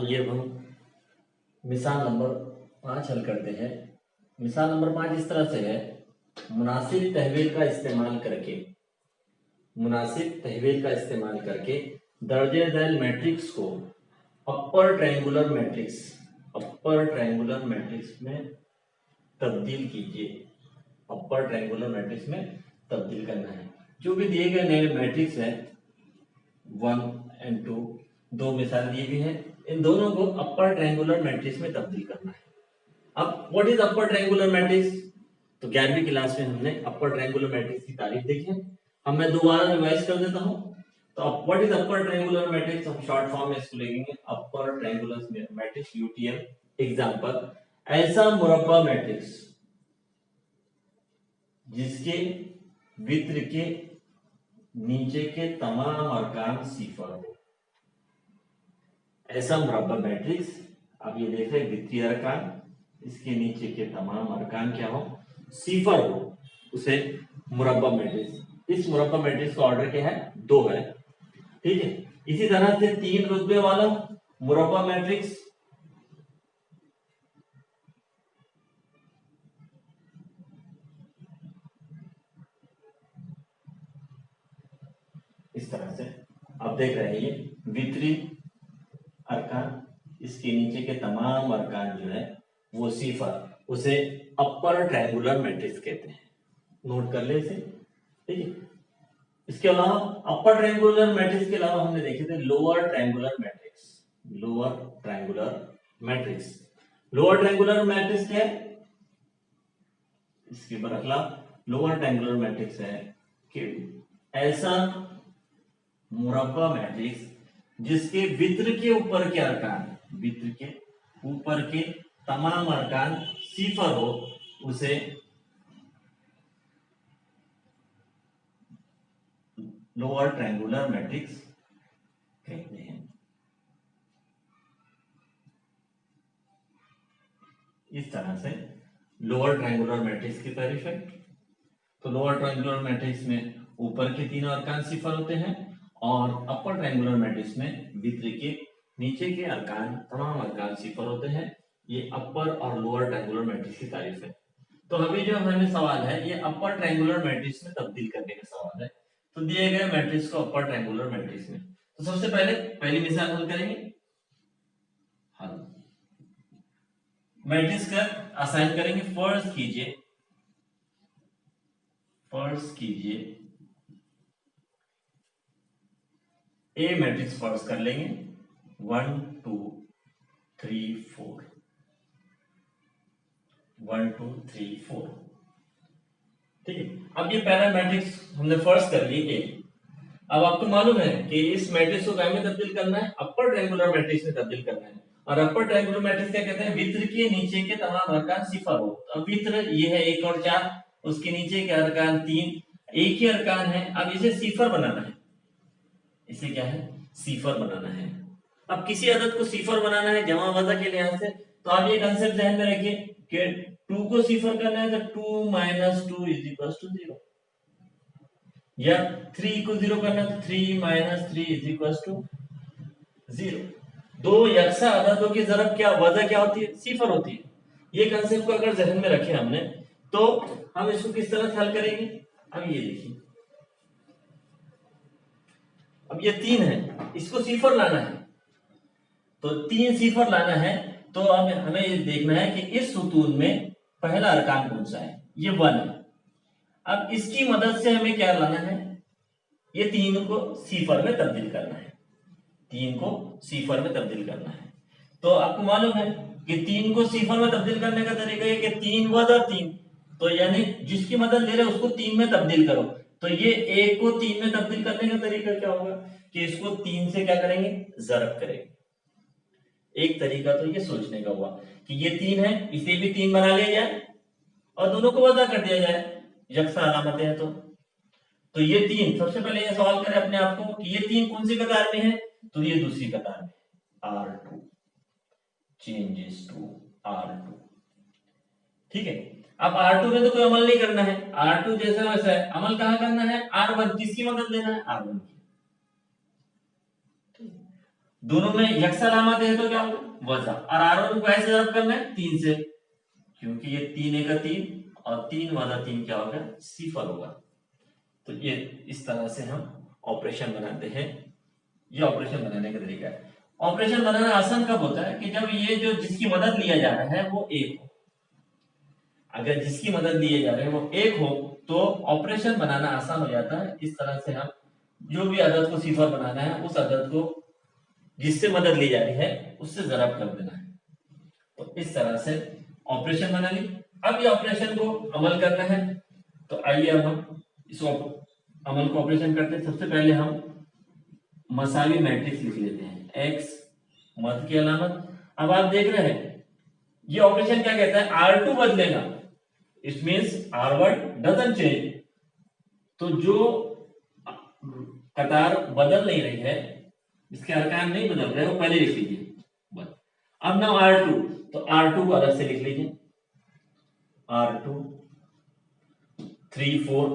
आइए अब हम मिसाल नंबर 5 हल करते हैं। मिसाल नंबर 5 इस तरह से है, मुनासिब तहवील का इस्तेमाल करके दर्जे दैल मैट्रिक्स को अपर ट्रायंगुलर मैट्रिक्स में तब्दील कीजिए। अपर ट्रायंगुलर मैट्रिक्स में तब्दील करना है। जो भी दिए गए नए मैट्रिक्स है 1 एंड 2, दो मिसाल दी हुई है, इन दोनों को अपर ट्रायंगुलर मैट्रिक्स में तब्दील करना है। अब what is upper triangular matrix? तो 11वीं क्लास में हमने अपर ट्रायंगुलर मैट्रिक्स की तारीफ देखी है। अब मैं दोबारा रिवाइज कर देता हूं। तो अब what is upper triangular matrix, हम शॉर्ट फॉर्म में इसको लेंगे upper triangular matrix UTM. Example, ऐसा मुरब्बा मैट्रिक्स जिसके वित्र के नीचे के तमाम अरकान सिफर हो। ऐसा मुरब्बा मैट्रिक्स, आप ये देख रहे हैं वित्तीय अरकान, इसके नीचे के तमाम अरकान क्या हो, सिफर हो, उसे मुरब्बा मैट्रिक्स। इस मुरब्बा मैट्रिक्स का ऑर्डर क्या है, 2 है। ठीक है। इसी तरह से 3 रुतबे वाला मुरब्बा मैट्रिक्स, इस तरह से आप देख रहे हैं ये वित्तीय अरकान, इसके नीचे के तमाम अरकान जो है वो सिफर, उसे अपर ट्रायंगुलर मैट्रिक्स कहते हैं। नोट कर ले इसे। ठीक है। इसके अलावा अपर ट्रायंगुलर मैट्रिक्स के अलावा हमने देखे थे lower triangular matrix. Lower triangular matrix क्या है, इसके बरखला लोअर ट्रायंगुलर मैट्रिक्स है कि ऐसा मुरब्बा मैट्रिक्स जिसके वित्र के ऊपर के तमाम अरकान सिफर हो, उसे लोअर ट्रायंगुलर मैट्रिक्स कहते हैं। इस तरह से लोअर ट्रायंगुलर मैट्रिक्स की तारीफ है। तो लोअर ट्रायंगुलर मैट्रिक्स में ऊपर के तीनों अरकान सिफर होते हैं और अपर ट्रायंगुलर मैट्रिक्स में वित्र के नीचे के अरकान तमाम अरकान सिफर होते हैं। ये अपर और लोअर ट्रायंगुलर मैट्रिक्स की तारीफ है। तो अभी जो हमें सवाल है ये अपर ट्रायंगुलर मैट्रिक्स में तब्दील करने का सवाल है। तो दिए गए मैट्रिक्स को अपर ट्रायंगुलर मैट्रिक्स में, तो सबसे पहले पहली मिसाल हल करेंगे। हल मैट्रिक्स का असाइन करेंगे। फर्स्ट कीजिए ए मैट्रिक्स फर्स्ट कर लेंगे 1 2 3 4 1 2 3 4। ठीक है। अब ये पहला मैट्रिक्स हमने फर्स्ट कर ली ए। अब आपको मालूम है कि इस मैट्रिक्स को क्या में तब्दील करना है, अपर ट्रायंगुलर मैट्रिक्स में तब्दील करना है। और अपर ट्रायंगुलर मैट्रिक्स क्या कहते हैं, वित्र के नीचे के तमाम अरकान सिफर हो। अब वित्र ये है 1 और 4, उसके नीचे के अरकान 3, एक ही अरकान है। अब इसे सिफर बनाना है, इसे क्या है, सिफर बनाना है। अब किसी अदद को सिफर बनाना है जमा वजह के लिहाज से, तो आप ये कंसेप्ट ध्यान में रखिए कि 2 को सिफर करना है तो 2 - 2 = 0, या 3 को 0 करना है तो 3 - 3 = 0। दो यकसा अददों की ज़रब क्या वजह क्या होती है, सिफर होती है। ये कंसेप्ट को अगर जहन में रखे हमने तो हम इसको किस तरह से हल करेंगे। अब ये देखिए, अब ये 3 है, इसको सिफर लाना है, तो 3 सिफर लाना है। तो अब हमें ये देखना है कि इस सुतून में पहला अरकान कौन सा है, ये 1 है। अब इसकी मदद से हमें क्या लाना है, ये 3 को सिफर में तब्दील करना है। 3 को सिफर में तब्दील करना है। तो आपको मालूम है कि 3 को सिफर में तब्दील करने का तरीका है कि 3 वज़ा 3, तो यानी जिसकी मदद ले रहे उसको 3 में तब्दील करो। तो ये 1 को 3 में तब्दील करने का तरीका क्या होगा कि इसको 3 से क्या करेंगे, ज़रब करेंगे। एक तरीका तो ये सोचने का हुआ कि ये 3 है, इसे भी 3 बना लिया जाए और दोनों को वज़ा कर दिया जाए, यकसा अलामतें हैं तो ये 3, सबसे पहले ये सवाल करें अपने आप को कि ये 3 कौन सी कतार में है, तो ये दूसरी कतार में, R2 चेंजेस टू R2। ठीक है। अब R2 में तो कोई अमल नहीं करना है, R2 जैसा वैसा है। अमल कहां करना है, R1, किसकी मदद लेना है, R1 की। दोनों में यक्सा अलामत है तो क्या होगा वजा, और R1 को ऐसे ज़रब करना है 3 से, क्योंकि ये 3 एक 3 और 3 वाला 3 क्या होगा सिफर होगा। तो ये इस तरह से हम ऑपरेशन बनाते हैं। ये ऑपरेशन बनाने का तरीका है। ऑपरेशन बनाना आसान कब होता है कि जब ये जो जिसकी मदद लिया जा रहा है वो एक हो। अगर जिसकी मदद लिए जा रहे हैं वो एक हो तो ऑपरेशन बनाना आसान हो जाता है। इस तरह से हम जो भी अदद को सिफर बनाना है उस अदद को जिससे मदद ली जा रही है उससे ज़रब कर देना है। तो इस तरह से ऑपरेशन बना ली। अब ये ऑपरेशन को अमल करना है, तो आइए अब हम इस अमल को ऑपरेशन करते हैं। सबसे पहले हम मसावी मैट्रिक्स लिख लेते हैं, x मद की अलामत। अब आप देख रहे हैं ये ऑपरेशन क्या कहता है, R2 बदलेगा, it means R1 doesn't change. तो जो कतार बदल नहीं रही है, इसके अरकान नहीं बदल रहे, वो पहले लिख लीजिए बस। अब ना R2, तो R2 को अलग से लिख लीजिए, R2 3 4,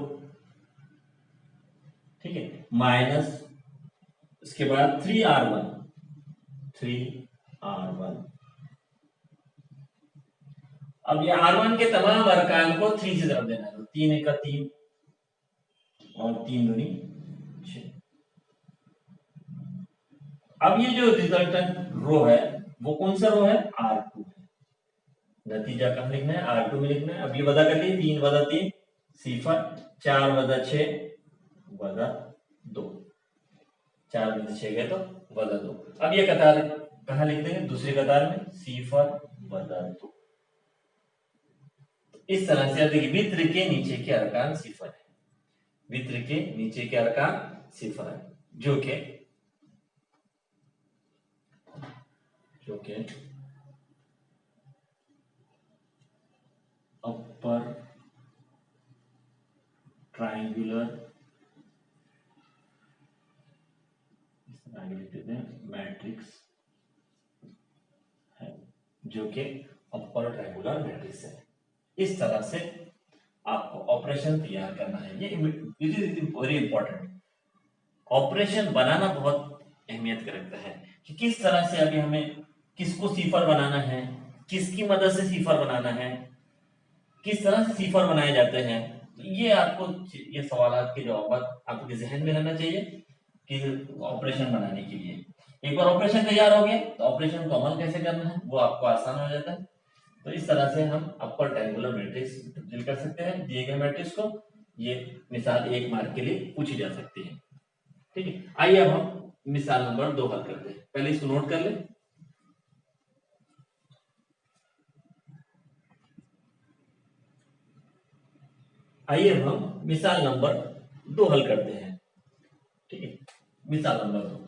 ठीक है, माइनस इसके बाद 3R1 अब ये R1 के तमाम अरकान को 3 से ज़रब देना है, तो 3 एक 3 और 3 दूनी 6। अब ये जो रिजल्टेंट रो है वो कौन सा रो है, R2 है। नतीजा कब लिखना है, R2 में लिखना है। अब ये वजह कर ली, 3 वजा 3 सिफर, 4 वजा 6 वजा 2, 4 में से 6 गए तो वजा 2। अब ये कतार कहाँ लिख देंगे, दूसरी कतार में, सिफर वजा 2। इस तरह से अब देखिए वित्र के नीचे के अरकान सिफर है, वित्र के नीचे के अरकान सिफर है, जो के अपर ट्रायंगुलर मैट्रिक्स है, जो कि अपर ट्रायंगुलर मैट्रिक्स है। इस तरह से आपको ऑपरेशन तैयार करना है। ये it is very important. Operation बनाना बहुत अहमियत रखता है कि किस तरह से अभी हमें किसको सिफर बनाना है, किसकी मदद से सिफर बनाना है, किस तरह से सिफर बनाए जाते हैं। तो ये आपको ये सवाल के जवाब आपके जहन में रहना चाहिए कि ऑपरेशन बनाने के लिए। एक बार ऑपरेशन तैयार हो गया तो ऑपरेशन को अमल कैसे करना है वो आपको आसान हो जाता है। तो इस तरह से हम अपर ट्रायंगुलर मैट्रिक्स तब्दील कर सकते हैं दिए गए मैट्रिक्स को। ये मिसाल 1 मार्क के लिए पूछी जा सकती है, ठीक है। आइए अब हम मिसाल नंबर 2 हल करते हैं। पहले इसको नोट कर ले। आइए अब हम मिसाल नंबर 2 हल करते हैं, ठीक है। मिसाल नंबर 2,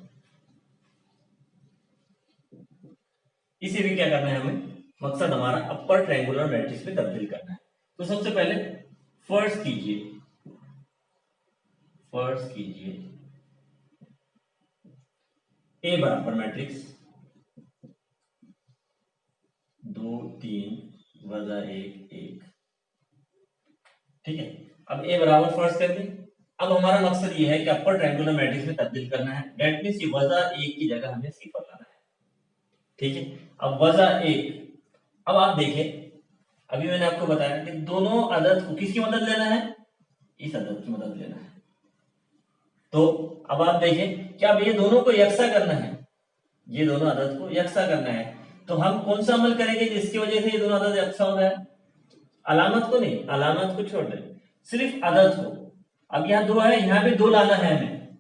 इसे भी क्या करना है हमें, मकसद हमारा अपर ट्रायंगुलर मैट्रिक्स में तब्दील करना है। तो सबसे पहले फर्ज कीजिए ए बराबर मैट्रिक्स 2 3 वजा 1 1, ठीक है। अब ए बराबर फर्ज कर दी। अब हमारा मकसद ये है कि अपर ट्रायंगुलर मैट्रिक्स में तब्दील करना है। दैट मींस ये वजा 1 की जगह हमें सिफर लाना है, ठीक है। अब वजा 1, अब आप देखें अभी मैंने आपको बताया कि दोनों अदद को किसकी मदद लेना है, इस अदद की मदद लेना है। तो अब आप देखें कि अब ये दोनों को यकसा करना है, ये दोनों अदद को यकसा करना है। तो हम कौन सा अमल करेंगे जिसकी वजह से ये दोनों अदद यकसा हो जाए, अलामत को नहीं, अलामत को छोड़ दें, सिर्फ अदद को। अब यहाँ 2 है, यहाँ भी 2 लाना है हमें,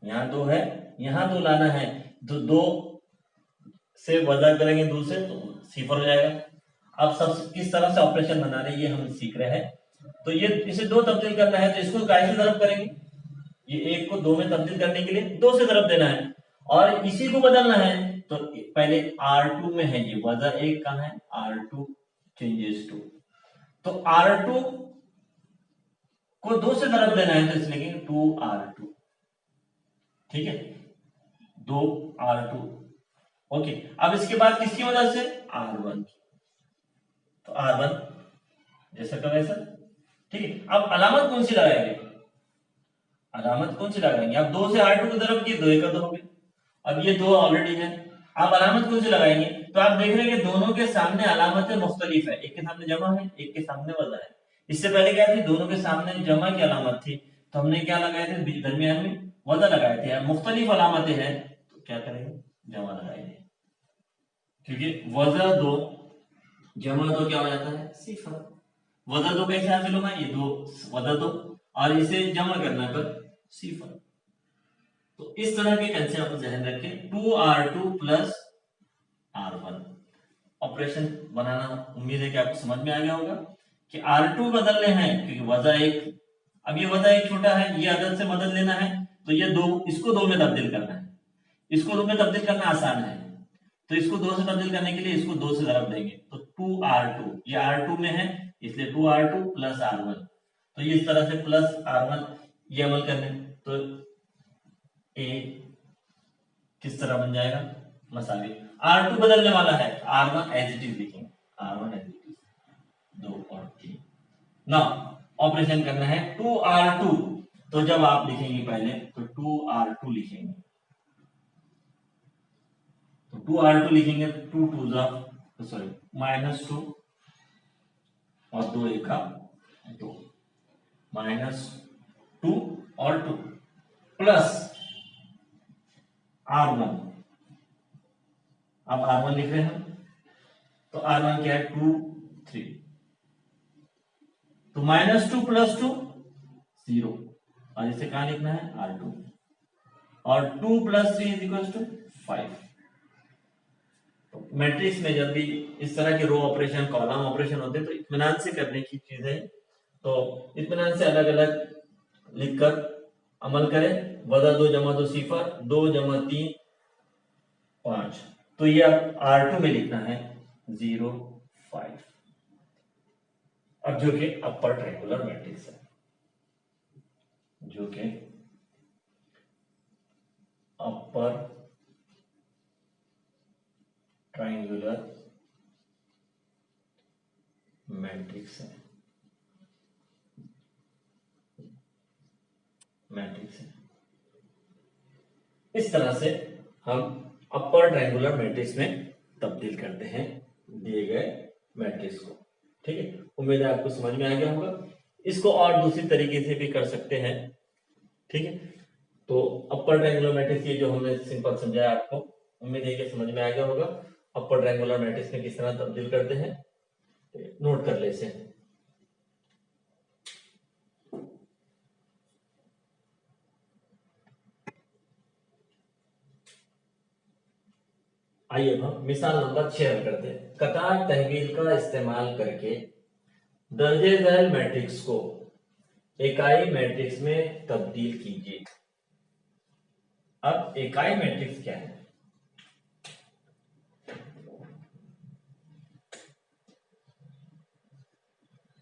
यहाँ 2 है, यहाँ 2 लाना है। तो 2 से वजा करेंगे 2 से तो सिफर हो जाएगा। अब सब किस तरह से ऑपरेशन बना रहे हैं ये हम सीख रहे हैं। तो ये इसे 2 तब्दील करना है तो इसको कैसे ज़रब करेंगे, ये 1 को 2 में तब्दील करने के लिए 2 से ज़रब देना है और इसी को बदलना है। तो पहले R2 में है, ये वजा 1 कहां है, R2 चेंजेस टू, तो R2 को 2 से ज़रब देना है तो इसलिए 2R2, ठीक है, 2R2। ओके, अब इसके बाद किसकी मदद से, R1 की, तो R1 जैसा का वैसा, ठीक है। अब अलामत कौन सी लगाएंगे, अलामत कौन सी लगाएंगे, अब 2 से R2 को ज़रब किए 2 1 2 हो गए, अब ये दो ऑलरेडी है, आप अलामत कौन सी लगाएंगे? तो आप देख रहे हैं कि दोनों के सामने अलामतें मुख्तलिफ है, एक के सामने जमा है, एक के सामने वज़ा है। इससे पहले क्या थी, दोनों के सामने जमा की अलामत थी, तो हमने क्या लगाए थे, दरमियान में वज़ा लगाए थे। अब मुख्तलिफ अलामतें हैं तो क्या करेंगे, जमा लगाएंगे, क्योंकि वज़ा दो जमा दो क्या हो जाता है, सिफर। वज़ा दो कैसे हासिल होगा, ये दो वज़ा दो और इसे जमा करना पर सिफर। तो इस तरह के कंसेप्ट ध्यान रखें, 2r2 प्लस r1 ऑपरेशन बनाना। उम्मीद है कि आपको समझ में आ गया होगा कि r2 बदलने हैं क्योंकि वज़ा एक, अब ये वज़ा एक छोटा है, ये अदद से मदद लेना है, तो ये दो, इसको दो में तब्दील करना है। इसको दो में तब्दील करना आसान है, तो इसको दो से तब्दील करने के लिए इसको दो से ज़रब देंगे, तो 2r2, ये r2 में है इसलिए 2r2 प्लस r1, तो ये इस तरह से प्लस r1 ये अमल करने, तो ए किस तरह बन जाएगा, मसावी। r2 बदलने वाला है, r1 एज इट इज लिखेंगे, r1 एज इट इज, 2 और 3 ना। ऑपरेशन करना है 2r2, तो जब आप लिखेंगे पहले तो 2r2 लिखेंगे, तो 2r2 लिखेंगे, 2 2 जा सॉरी -2 और 2 1 का 2, -2 और 2 प्लस r1, अब r1 लिख रहे हैं, तो r1 क्या है, 2 3, तो -2 प्लस 2 0, और इसे कहां लिखना है, r2, और 2 प्लस 3 इज इक्वल टू 5। तो मैट्रिक्स में जब भी इस तरह के रो ऑपरेशन, कॉलम ऑपरेशन होते हैं तो इत्मीनान से करने की चीजें, तो इत्मीनान से अलग अलग लिखकर अमल करें। वज़ा 2 जमा 2 सिफर, 2 जमा 3 5, तो ये अब r2 में लिखना है 0 5, अब जो कि अपर ट्रायंगुलर मैट्रिक्स है, जो कि अपर ट्रायंगुलर मैट्रिक्स है, इस तरह से हम अपर ट्रायंगुलर मैट्रिक्स में तब्दील करते हैं दिए गए मैट्रिक्स को। ठीक है, उम्मीद है आपको समझ में आ गया होगा। इसको और दूसरी तरीके से भी कर सकते हैं। ठीक है, तो अपर ट्रायंगुलर मैट्रिक्स ये जो हमने सिंपल समझाया आपको, उम्मीद है कि समझ में आ गया होगा। अपर ट्रायंगुलर मैट्रिक्स में किस तरह तब्दील करते हैं, नोट कर ले इसे। आइए हम मिसाल नंबर 6 हल करते हैं। कतार तहवील का इस्तेमाल करके दर्जे झैल मैट्रिक्स को इकाई मैट्रिक्स में तब्दील कीजिए। अब इकाई मैट्रिक्स क्या है,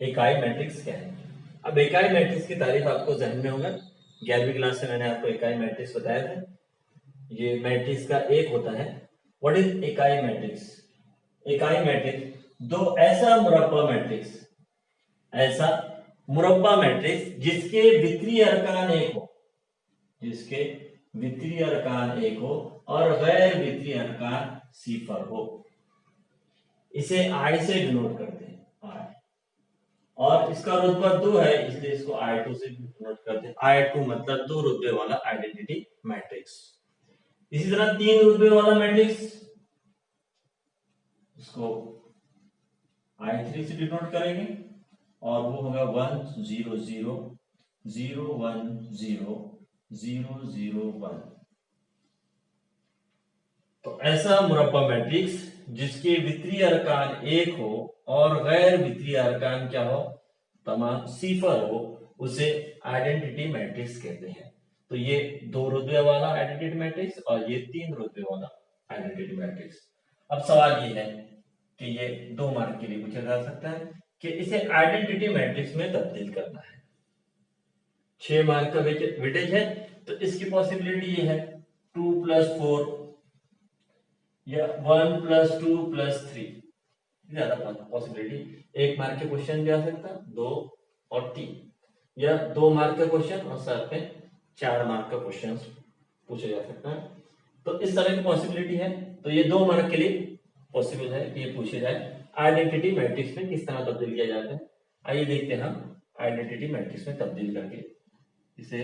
इकाई मैट्रिक्स क्या है? अब इकाई मैट्रिक्स की तारीफ आपको जहन में होगा, 11वीं क्लास में मैंने आपको इकाई मैट्रिक्स बताया था। ये मैट्रिक्स का एक होता है। व्हाट इज इकाई मैट्रिक्स? इकाई मैट्रिक्स दो ऐसा मुरब्बा मैट्रिक्स, ऐसा मुरब्बा मैट्रिक्स जिसके वित्रीय अरकान एक हो, जिसके वित्रीय अरकान एक हो और गैर वित्रीय अरकान सिफर हो, इसे आई से डिनोट करते हैं, आई। और इसका रुतबा 2 है इसलिए इसको I2 से डिनोट करते हैं। I2 मतलब 2 रुतबे वाला आइडेंटिटी मैट्रिक्स। इसी तरह 3 रुतबे वाला मैट्रिक्स, इसको I3 से डिनोट करेंगे और वो होगा 1 0 0 0 1 0 0 0 1। तो ऐसा मुरब्बा मैट्रिक्स जिसके वित्रीय अरकान एक हो और गैर वित्रीय अरकान क्या हो, तमाम सिफर हो, उसे आइडेंटिटी मैट्रिक्स कहते हैं। तो ये 2 रुतबे वाला आइडेंटिटी मैट्रिक्स और ये 3 रुतबे वाला आइडेंटिटी मैट्रिक्स। अब सवाल ये है कि ये 2 मार्क के लिए पूछा जा सकता है कि इसे आइडेंटिटी मैट्रिक्स में तब्दील करना है। 6 मार्क का वेटेज है, तो इसकी पॉसिबिलिटी ये है 2 + 4 या 1 + 2 + 3, ज्यादा पॉसिबिलिटी। 1 मार्क के क्वेश्चन भी आ सकता है, 2 और 3, या 2 मार्क का क्वेश्चन और साथ में 4 मार्क का क्वेश्चन पूछा जा सकता है। तो इस तरह की पॉसिबिलिटी है। तो ये 2 मार्क के लिए पॉसिबल है कि ये पूछे जाए आइडेंटिटी मैट्रिक्स में किस तरह तब्दील किया जाता है। आइए देखते हैं हम आइडेंटिटी मैट्रिक्स में तब्दील करके इसे।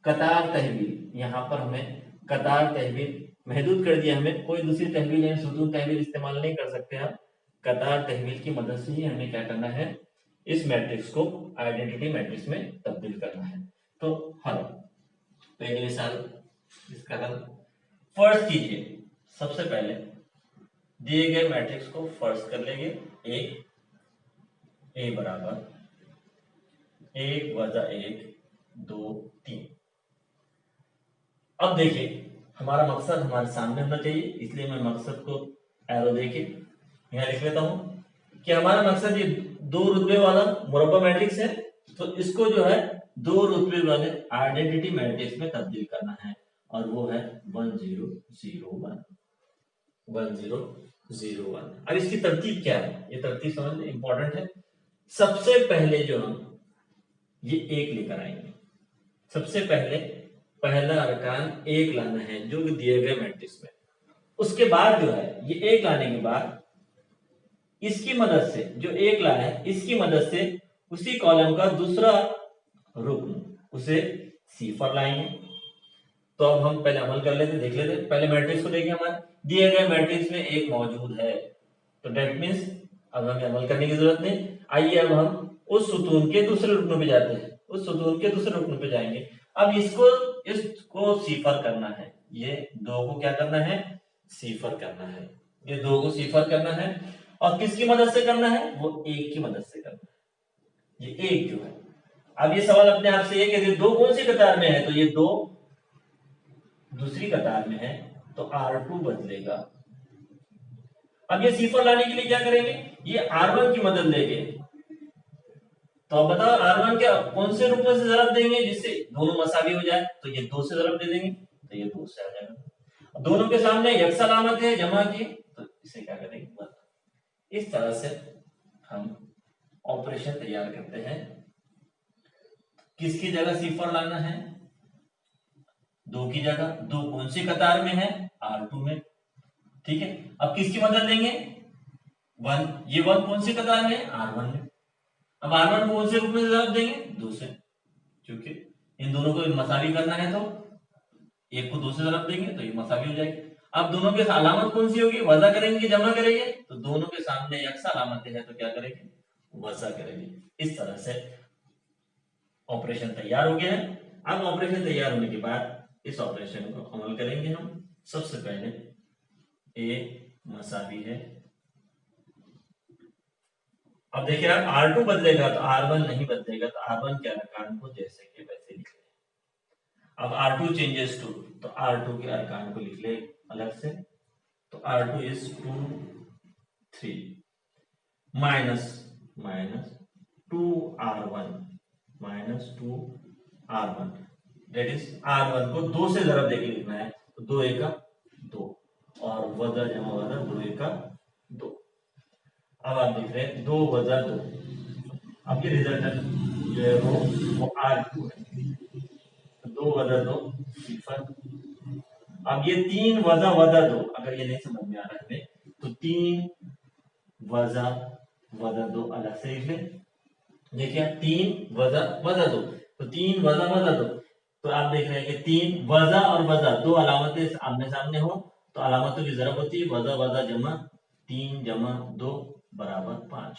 कतार तहवील, यहाँ पर हमें कतार तहवील महदूद कर दिया, हमें कोई दूसरी तहवील या सुतून तहवील इस्तेमाल नहीं कर सकते हम। कतार तहवील की मदद से ही हमें क्या करना है, इस मैट्रिक्स को आइडेंटिटी मैट्रिक्स में तब्दील करना है। तो हल, पहली मिसाल, इसका हल फर्ज कीजिए। सबसे पहले दिए गए मैट्रिक्स को फर्ज कर लेंगे। ए बराबर 1 + 1 2 3। अब देखिए हमारा मकसद हमारे सामने होना चाहिए, इसलिए मैं मकसद को एरो देके यहाँ लिख लेता हूं कि हमारा मकसद ये 2 रुतबे वाला मुरब्बा मैट्रिक्स है, तो इसको जो है 2 रुतबे वाले आइडेंटिटी मैट्रिक्स में तब्दील करना है, और वो है 1 0 0 1 1 0 0 1। अब इसकी तरतीब क्या है, ये तरतीब समझना इंपॉर्टेंट है। सबसे पहले जो हम ये 1 लेकर आएंगे, सबसे पहले पहला अरकान 1 लाना है जो कि दिए गए मैट्रिक्स में। उसके बाद जो है ये 1 लाने के बाद इसकी मदद से, जो 1 लाया है इसकी मदद से उसी कॉलम का दूसरा रुकन उसे सिफर लाएंगे। तो अब हम पहले अमल कर लेते, देख लेते। पहले मैट्रिक्स को देखिए, हमारे दिए गए मैट्रिक्स में 1 मौजूद है, तो डेट मीन्स अब हमें अमल करने की जरूरत नहीं। आइए अब हम उस सुतून के दूसरे रुकन पे जाते हैं, उस सुतून के दूसरे रुकन पे जाएंगे। अब इसको सिफर करना है, ये 2 को क्या करना है, सिफर करना है, ये 2 को सिफर करना है। और किसकी मदद से करना है, वो 1 की मदद से करना है, ये 1 जो है। अब ये सवाल अपने आप से, ये 2 कौन सी कतार में है, तो ये 2 दूसरी कतार में है, तो R2 बदलेगा। अब ये सिफर लाने के लिए क्या करेंगे, ये R1 की मदद लेंगे। तो अब बताओ R1 क्या कौन से रूप में से जरब देंगे जिससे दोनों मसावी हो जाए, तो ये 2 से जरब दे देंगे, तो ये 2 से आ जाएगा। दोनों के सामने यक्स अलामत है जमा की, तो इसे क्या करेंगे, इस तरह से हम ऑपरेशन तैयार करते हैं। किसकी जगह सिफर लाना है, 2 की जगह। 2 कौन सी कतार में है, R2 में, ठीक है। अब किसकी मदद लेंगे, 1, ये 1 कौन सी कतार में है, R1 में। अब R1 को कौन से रूप में जवाब देंगे, 2 से, क्योंकि इन दोनों को मसावी करना है, तो 1 को 2 से जवाब देंगे तो ये मसावी हो जाएगी। अब दोनों के अलामत कौन सी होगी, वज़ा करेंगे जमा करेंगे, तो दोनों के सामने यक्स अलामतें हैं, तो क्या करेंगे, वज़ा करेंगे। इस तरह से ऑपरेशन तैयार हो गया है। अब ऑपरेशन तैयार होने के बाद इस ऑपरेशन को अमल करेंगे हम। सबसे पहले ए मसावी है, अब देखिए R2 बदलेगा तो R1 नहीं बदलेगा, तो R1 के अरकान को जैसे के वैसे लिख ले। अब R2 चेंजेस टू, तो R2 के अरकान को लिख ले अलग से, तो R2 is 2 3 minus 2R1 that is R1 को 2 से जरब देके लिखना है, तो 2 1 2 और वज़ा जमा वज़ा 2 1 2। अब आप देख रहे हैं 2 + 2, अब ये रिजल्ट जो है वो R2 है, तो 2 + 2 सिफर। अब ये 3 + 2, अगर ये नहीं समझ में आ रहा है तो 3 + 2 अलग से लिख लें। देखिए 3 + 2, तो 3 + 2, तो आप देख रहे हैं कि 3 वज़ा और वज़ा 2 अलामतें आमने सामने हो, तो अलामतों की जरब होती है वज़ा वज़ा जमा 3 जमा 2 बराबर 5,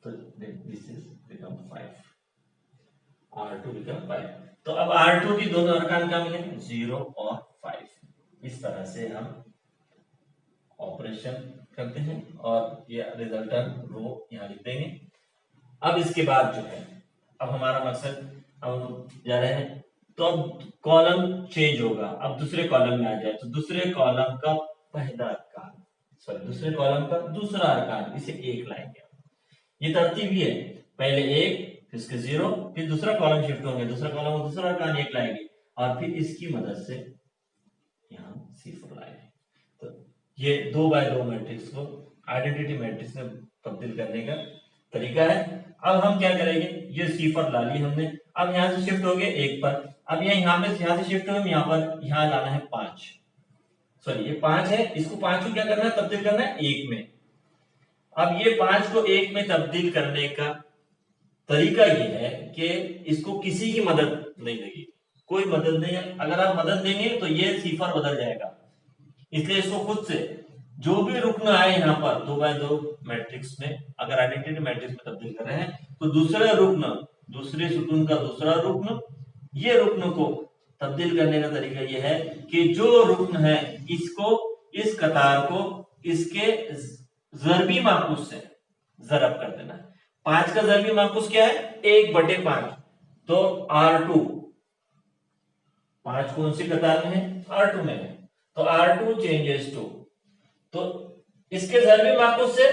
तो this is become 5, R2 become 5। तो अब R2 की दोनों अरकान क्या मिले, 0 और 5। इस तरह से हम ऑपरेशन करते हैं और ये रिजल्टेंट रो यहाँ लिख देंगे। अब इसके बाद जो है, अब हमारा मकसद, अब हम जा रहे हैं, तो अब कॉलम चेंज होगा, अब दूसरे कॉलम में आ जाए, तो दूसरे कॉलम का पहला अरकान, सॉरी दूसरे कॉलम का दूसरा अरकान, इसे 1 लाएंगे। ये तरतीब ही है, पहले 1 फिर इसके 0, फिर दूसरा कॉलम शिफ्ट होंगे, दूसरा कॉलम में दूसरा अरकान 1 लाएंगे, और फिर इसकी मदद से यहाँ सिफर लाएंगे। तो ये 2x2 मैट्रिक्स को आइडेंटिटी मैट्रिक्स में तब्दील करने का तरीका है। अब हम क्या करेंगे, ये सिफर ला ली हमने, अब यहाँ से शिफ्ट हो गए 1 पर, अब यहाँ से शिफ्ट हो, यहाँ पर यहाँ लाना है 5, सॉरी ये 5 है, इसको 5 को क्या करना है, तब्दील करना है 1 में। अब ये 5 को 1 में तब्दील करने का तरीका ये है कि इसको किसी की मदद नहीं लगेगी, कोई मदद नहीं है। अगर आप मदद देंगे तो ये सिफर बदल जाएगा, इसलिए इसको खुद से जो भी रुकन आए यहाँ पर 2x2 मैट्रिक्स में, अगर आइडेंटिटी मैट्रिक्स में तब्दील कर रहे हैं तो दूसरे रुकन, दूसरे सुकून का दूसरा रुकन, ये रुकन को तब्दील करने का तरीका यह है कि जो रुकन है इसको, इस कतार को इसके ज़रबी माकूस से ज़रब कर देना है। 5 का ज़रबी माकूस क्या है, 1/5, तो R2, 5 कौन सी कतार में है, R2 में है, तो R2 चेंजेस टू, तो इसके ज़रबी माकूस से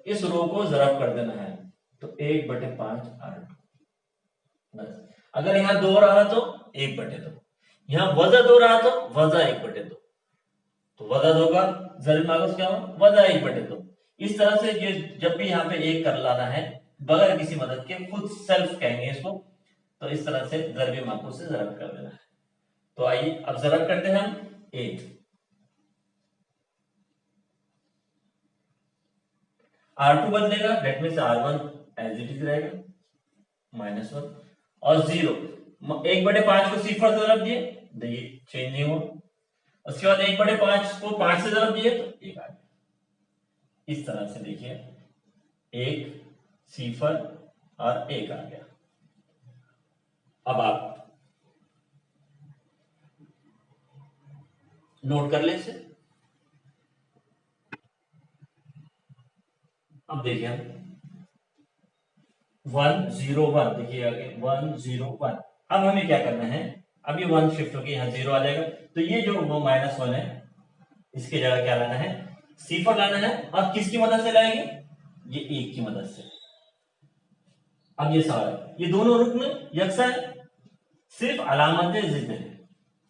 इस रो को ज़रब कर देना है, तो 1/5 R2 बस। अगर यहाँ 2 रहा तो 1/2, यहाँ वज़ा 2 रहा तो वज़ा 1/2, तो वज़ा 2 का ज़रबी माकूस क्या हो, वज़ा 1/2। इस तरह से ये जब भी यहाँ पे 1 कर लाना है बगैर किसी मदद के, खुद सेल्फ कहेंगे इसको, तो इस तरह से ज़रबी माकूस से ज़रब कर देना है। तो आइए अब ज़रब करते हैं हम 8, R2 बदलेगा, that means R1 as it is रहेगा -1, और 0, 1/5 को सिफर से ज़रब दिए, देखिए चेंज नहीं हुआ। उसके बाद 1/5 को 5 से ज़रब दिए तो 1 आ गया। इस तरह से देखिए 1 सिफर और 1 आ गया। अब आप नोट कर ले इसे। अब देखिए 101, देखिए आगे 101। अब हमें क्या करना है, अब ये 1 शिफ्ट होकर यहाँ 0 आ जाएगा, तो ये जो वो -1 है इसकी जगह क्या लाना है, सिफर लाना है, और किसकी मदद से लाएंगे, ये 1 की मदद से। अब ये सवाल, ये दोनों रुकन यकसा है, सिर्फ अलामतें जिद है,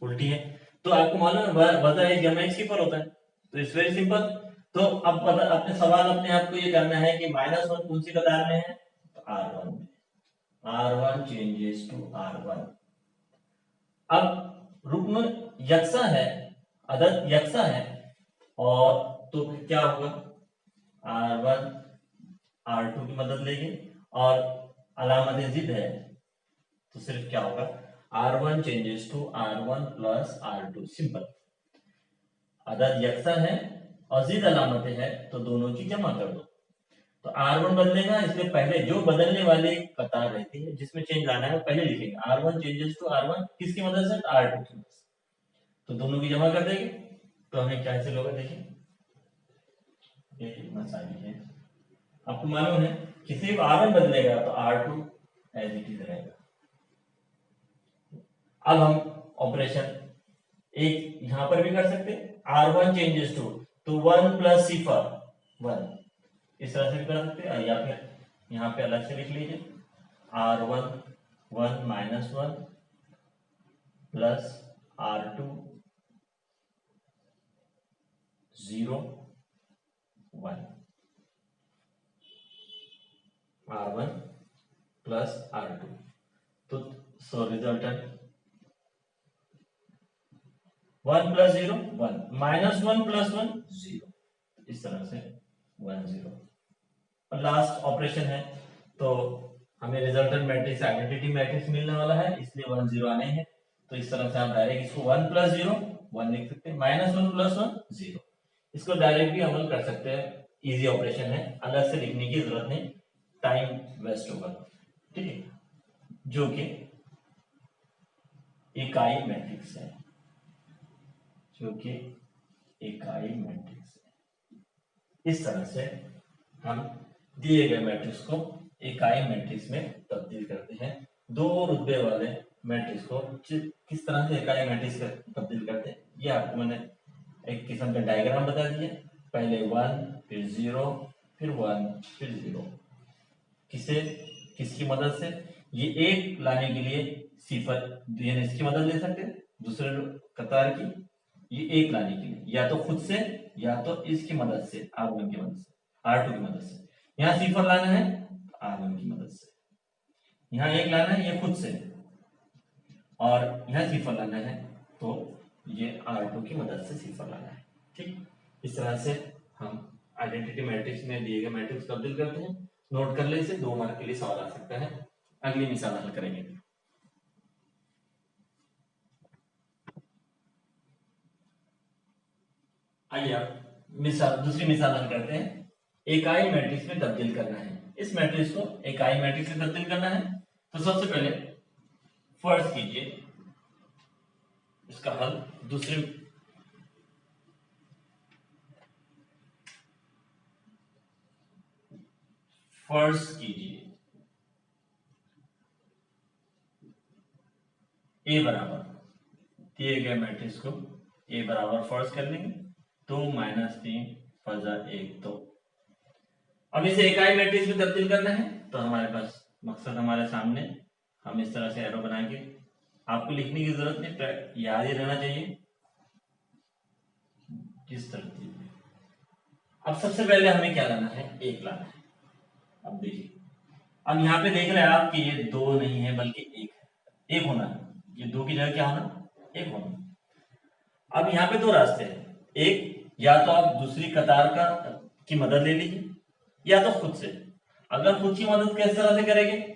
उल्टी है। तो आपको मालूम है वज़ा एक जमा एक सिफर होता है, तो इट्स वेरी सिंपल। तो अब अपने सवाल अपने आप को ये करना है कि -1 कौन सी कतार में है, तो R1 में, R1 चेंजेस टू R1। अब रुकन यकसा है, अदद यकसा है, और तो क्या होगा, R1 R2 की मदद लेंगे, और अलामत जिद है तो सिर्फ क्या होगा, R1 changes to R1 plus R2, simple. अदद यकसा है और जिद अलामतें है तो दोनों की जमा कर दो, तो R1 बदलेगा, इसलिए पहले जो बदलने वाली कतार रहती है जिसमें चेंज लाना है वो पहले लिखेंगे, R1 चेंजेस टू R1 किसकी मदद से, R2 की मदद से, तो दोनों की जमा कर देंगे, तो हमें क्या हासिल होगा, देखिए ये मसाइल है। आपको मालूम है कि सिर्फ R1 बदलेगा तो R2 एज इट इज रहेगा। अब हम ऑपरेशन एक यहां पर भी कर सकते हैं, R1 चेंजेस टू, तो 1 प्लस सिफर 1, इस तरह से भी कर सकते हैं, या फिर यहाँ पे अलग से लिख लीजिए, R1 1 -1 plus R2 0 1, R1 plus R2, तो सो रिजल्टेंट 1 प्लस 0 1, -1 प्लस 1 0, इस तरह से 1 0। और लास्ट ऑपरेशन है, तो हमें रिजल्टेंट मैट्रिक्स आइडेंटिटी मैट्रिक्स मिलने वाला है, इसलिए 1 0 आने हैं, तो इस तरह से हम डायरेक्ट इसको 1 प्लस 0 1 लिख सकते हैं, -1 प्लस 1 0, इसको डायरेक्ट भी अमल कर सकते हैं, इजी ऑपरेशन है, अलग से लिखने की जरूरत नहीं, टाइम वेस्ट होगा, ठीक है, जो कि इकाई मैट्रिक्स है, जो कि इकाई मैट्रिक्स है। इस तरह से हम दिए गए मैट्रिक्स को इकाई मैट्रिक्स में तब्दील करते हैं। दो रुतबे वाले मैट्रिक्स को किस तरह से इकाई मैट्रिक्स में तब्दील करते हैं, ये आपको मैंने एक किस्म का डायग्राम बता दिया, पहले 1 फिर 0 फिर 1 फिर 0, किसे किसकी मदद से, ये एक लाने के लिए सिफर यानी इसकी मदद ले सकते हैं, दूसरे कतार की, ये एक लाने के लिए या तो खुद से या तो इसकी मदद से, R1 की मदद से, R2 की मदद से। यहाँ सिफर लाना है R1 की मदद से, यहाँ एक लाना है ये खुद से, और यहाँ सिफर लाना है तो ये R2 की मदद से सिफर लाना है। ठीक, इस तरह से हम आइडेंटिटी मैट्रिक्स में दिए गए मैट्रिक्स तब्दील करते हैं। नोट कर ले, इसे 2 मार्क के लिए सवाल आ सकता है। अगली मिसाल हल करेंगे। आइए आप दूसरी मिसाल हल करते हैं। इकाई मैट्रिक्स में तब्दील करना है। इस मैट्रिक्स को इकाई मैट्रिक्स में तब्दील करना है। तो सबसे पहले फर्ज कीजिए इसका हल दूसरे फर्ज कीजिए ए बराबर दिए गए मैट्रिक्स को ए बराबर फर्ज कर लेंगे। 2 - 3 फजा 1 2। अब इसे इकाई मैट्रिक्स में तब्दील करना है। तो हमारे पास मकसद हमारे सामने, हम इस तरह से एरो बनाएंगे। आपको लिखने की जरूरत नहीं, याद ही रहना चाहिए किस तरतीब में। अब सबसे पहले हमें क्या लाना है, 1 लाना है। अब देखिए, अब यहाँ पे देख रहे हैं आप कि ये 2 नहीं है बल्कि 1 है। 1 होना है, ये 2 की जगह क्या होना, 1 होना। अब यहाँ पे 2 रास्ते हैं। एक, या तो आप दूसरी कतार की मदद ले लीजिए, या तो खुद से। अगर खुद की मदद किस तरह से करेंगे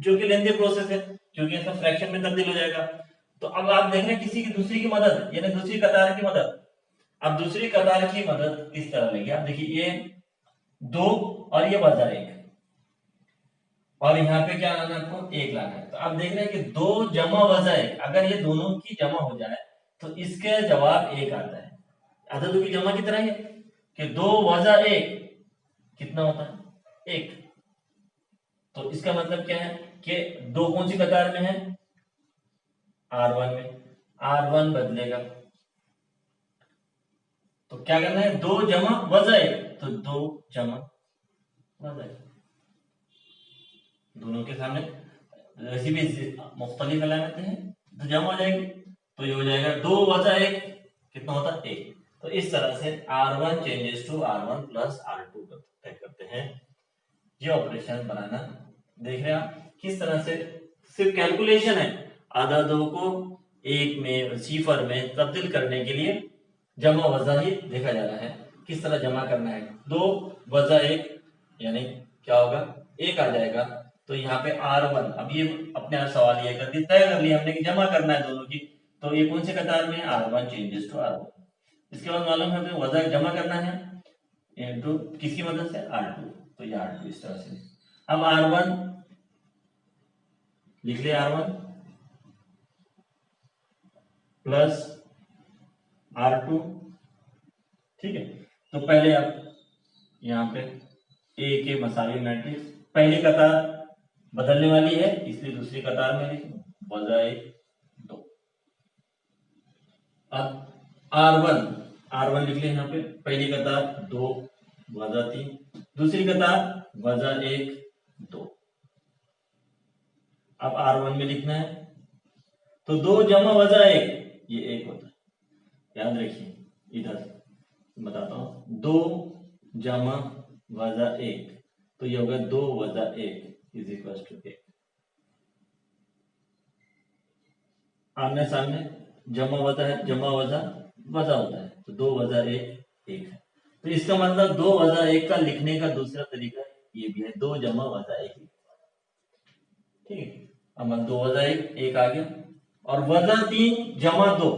जो कि लेंथी प्रोसेस है क्योंकि इसका फ्रैक्शन में तब्दील हो जाएगा। तो अब आप देख रहे हैं किसी की दूसरी की मदद, यानी दूसरी कतार की मदद। अब दूसरी कतार की मदद किस तरह लेंगे, आप देखिए ये 2 और ये वजा 1, और यहाँ पे क्या लाना है आपको, 1 लाना है। तो आप देख रहे हैं कि 2 जमा वजा 1, अगर ये दोनों की जमा हो जाए तो इसका जवाब 1 आता है। आधा 2 की जमा की तरह है कि 2 वजा 1 कितना होता है, 1। तो इसका मतलब क्या है कि 2 कौन सी कतार में है, R1 में। R1 बदलेगा तो क्या करना है, 2 जमा वजा 1, तो 2 जमा वजा 1। दोनों के सामने वैसे भी मुख्तलिफ अलामतें हैं तो जमा हो जाएगी। तो ये हो जाएगा 2 वजा 1 कितना होता है, 1। तो इस तरह से R1 changes to R1 plus R2 तय करते हैं। ये ऑपरेशन बनाना देख रहे हैं आप किस तरह से, सिर्फ कैलकुलेशन है। आधा 2 को 1 में सिफर में तब्दील करने के लिए जमा वजा ही देखा जा रहा है, किस तरह जमा करना है। 2 वजा 1 यानी क्या होगा, 1 आ जाएगा। तो यहाँ पे R1, अब ये अपने आप सवाल ये कर दिया, तय कर लिया हमने कि जमा करना है दोनों की। तो ये कौन से कतार में है, R1 चेंजेस टू R1। इसके बाद मालूम है तो वजा जमा करना है इनटू किसकी मदद से, R2। तो ये R2 इस तरह से। अब R1 लिख लिया, R1 प्लस R2, ठीक है। तो पहले आप यहाँ पे ए के मसावी मैट्रिक्स, पहली कतार बदलने वाली है इसलिए दूसरी कतार में लिखो वजा 1 2। अब R1 लिख लिया यहाँ पे, पहली कतार 2 वजा 3, दूसरी कतार वजा 1 2। अब R1 में लिखना है तो 2 जमा वजा 1 ये 1 होता है। याद रखिए, इधर बताता हूं, 2 जमा वजा 1 तो ये होगा 2 वजा 1 इज इक्वल टू 1। आमने सामने जमा वजा है, जमा वजा वजा होता है, तो 2 वजा 1 1 है। तो इसका मतलब 2 वजा 1 का लिखने का दूसरा तरीका ये भी है, 2 जमा वजा 1, ठीक है। अब 2 वजा 1 1 आ गया, और वजा 3 जमा 2,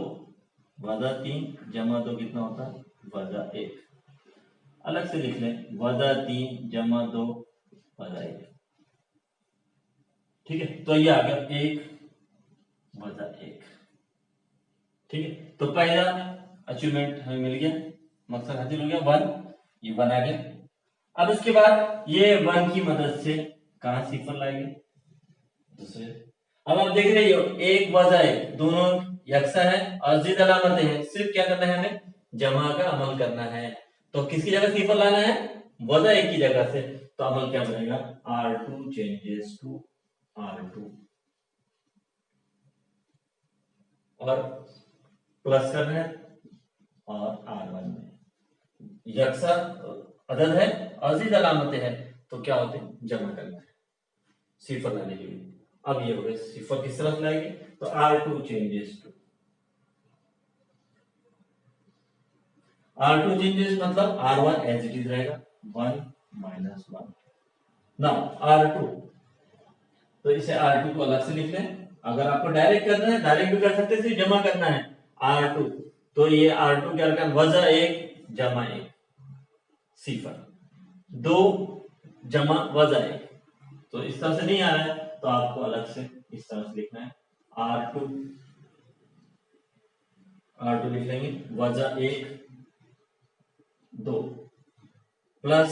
वजा 3 जमा 2 कितना होता है, वजा 1। अलग से लिख लें, वजा 3 जमा 2 वजा 1, ठीक है। तो ये आ गया 1 वजा 1, ठीक है। तो पहला अचीवमेंट हमें मिल गया, मकसद हासिल हो गया, 1। ये 1 आ गया। अब इसके बाद ये 1 की मदद से कहां सिफर लाएंगे, दूसरे। अब आप देख रहे हो 1 वजा 1 दोनों यकसा है और जिद अलामतें हैं, सिर्फ क्या करना है, हमें जमा का अमल करना है। तो किसकी जगह सिफर लाना है, वजा 1 की जगह से। तो अमल क्या बनेगा, R2 चेंजेस टू R2, और प्लस करना है, और R1 में यकसा अदद है और जिद अलामतें हैं तो क्या होते हैं, जमा करना है सिफर लाने के लिए। अब ये हो गए सिफर किस तरफ लाएंगे, तो R2 changes to R2 changes मतलब R1 एज इट इज रहेगा 1 माइनस 1। नाउ R2, तो इसे R2 को अलग से लिख लें। अगर आपको डायरेक्ट करना है डायरेक्ट भी कर सकते हैं, सिर्फ जमा करना है R2, तो ये R2 क्या रखा, वजा 1 जमा 1 सिफर, 2 जमा वजा 1। तो इस तरह से नहीं आ रहा है तो आपको अलग से इस तरह से लिखना है R2 लिख लेंगे वजा 1 2 plus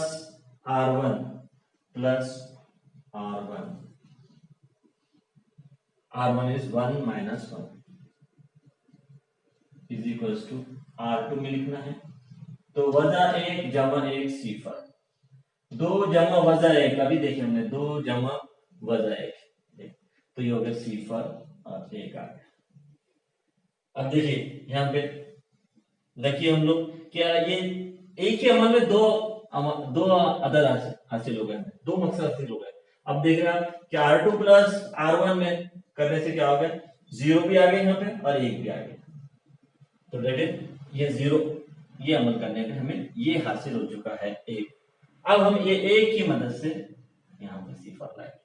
R1 plus R1 is 1 minus 1 is equals to R2 में लिखना है तो वजा 1 जमा 1 सिफर, 2 जमा वजा 1, अभी देखिए हमने 2 जमा वजा 1, तो ये हो गया सिफर और 1 आ गया। अब देखिए यहाँ पे देखिए हम लोग क्या ये एक ही अमल में दो अदर हासिल हो गए, दो मकसद हासिल हो गए। अब देख रहे हैं कि R2 प्लस R1 में करने से क्या हो गया, 0 भी आ गया यहाँ पे और 1 भी आ गया, तो डेट इज ये 0, ये अमल करने पे हमें ये हासिल हो चुका है 1। अब हम ये 1 की मदद से यहाँ पे सिफर लाएंगे।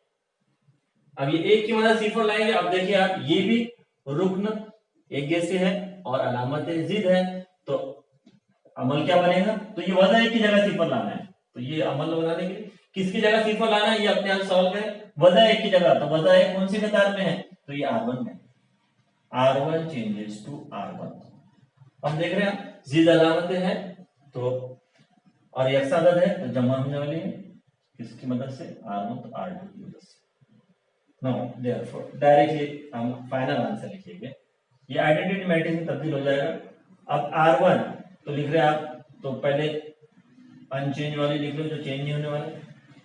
अब ये 1 की मदद सिफर लाएंगे। अब देखिए आप ये भी रुकन एक जैसे है और अलामत जिद है, तो अमल क्या बनेगा, तो ये वजह 1 की जगह सिफर लाना है, तो ये अमल बनाने के लिए किसकी जगह सिफर लाना है ये अपने आप सॉल्व करें। वजह 1 की जगह, तो वजह 1 कौन सी कतार में है, तो ये R1 में, R1 चेंजेस टू R1। हम देख रहे हैं जिद अलामतें हैं तो और एक आदत है तो जमा होने वाली है किसकी मदद से, R1 तो R2 की मदद से। नो देयरफॉर डायरेक्टली हम फाइनल आंसर लिखेंगे, ये आइडेंटिटी मैट्रिक्स में तब्दील हो जाएगा। अब R1 तो लिख रहे हैं आप, तो पहले अनचेंज वाली लिख लो जो चेंज नहीं होने वाला।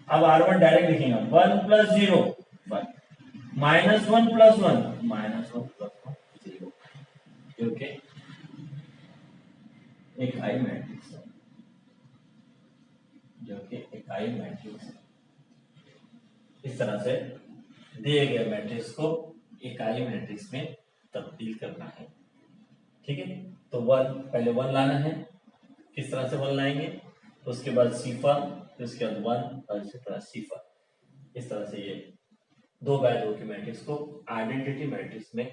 अब R1 डायरेक्ट लिखेंगे 1 plus 0 1 minus 1 plus 1 minus 1 plus 1 0, क्योंकि इकाई मैट्रिक्स है, जो कि इकाई मैट्रिक्स है। इस तरह से दिए गए मैट्रिक्स को इकाई मैट्रिक्स में तब्दील करना है, ठीक है। तो 1 पहले 1 लाना है, किस तरह से 1 लाएंगे, तो उसके बाद सिफर, फिर उसके बाद 1 और इसी तरह सिफर। इस तरह से ये 2 बाय 2 की मैट्रिक्स को आइडेंटिटी मैट्रिक्स में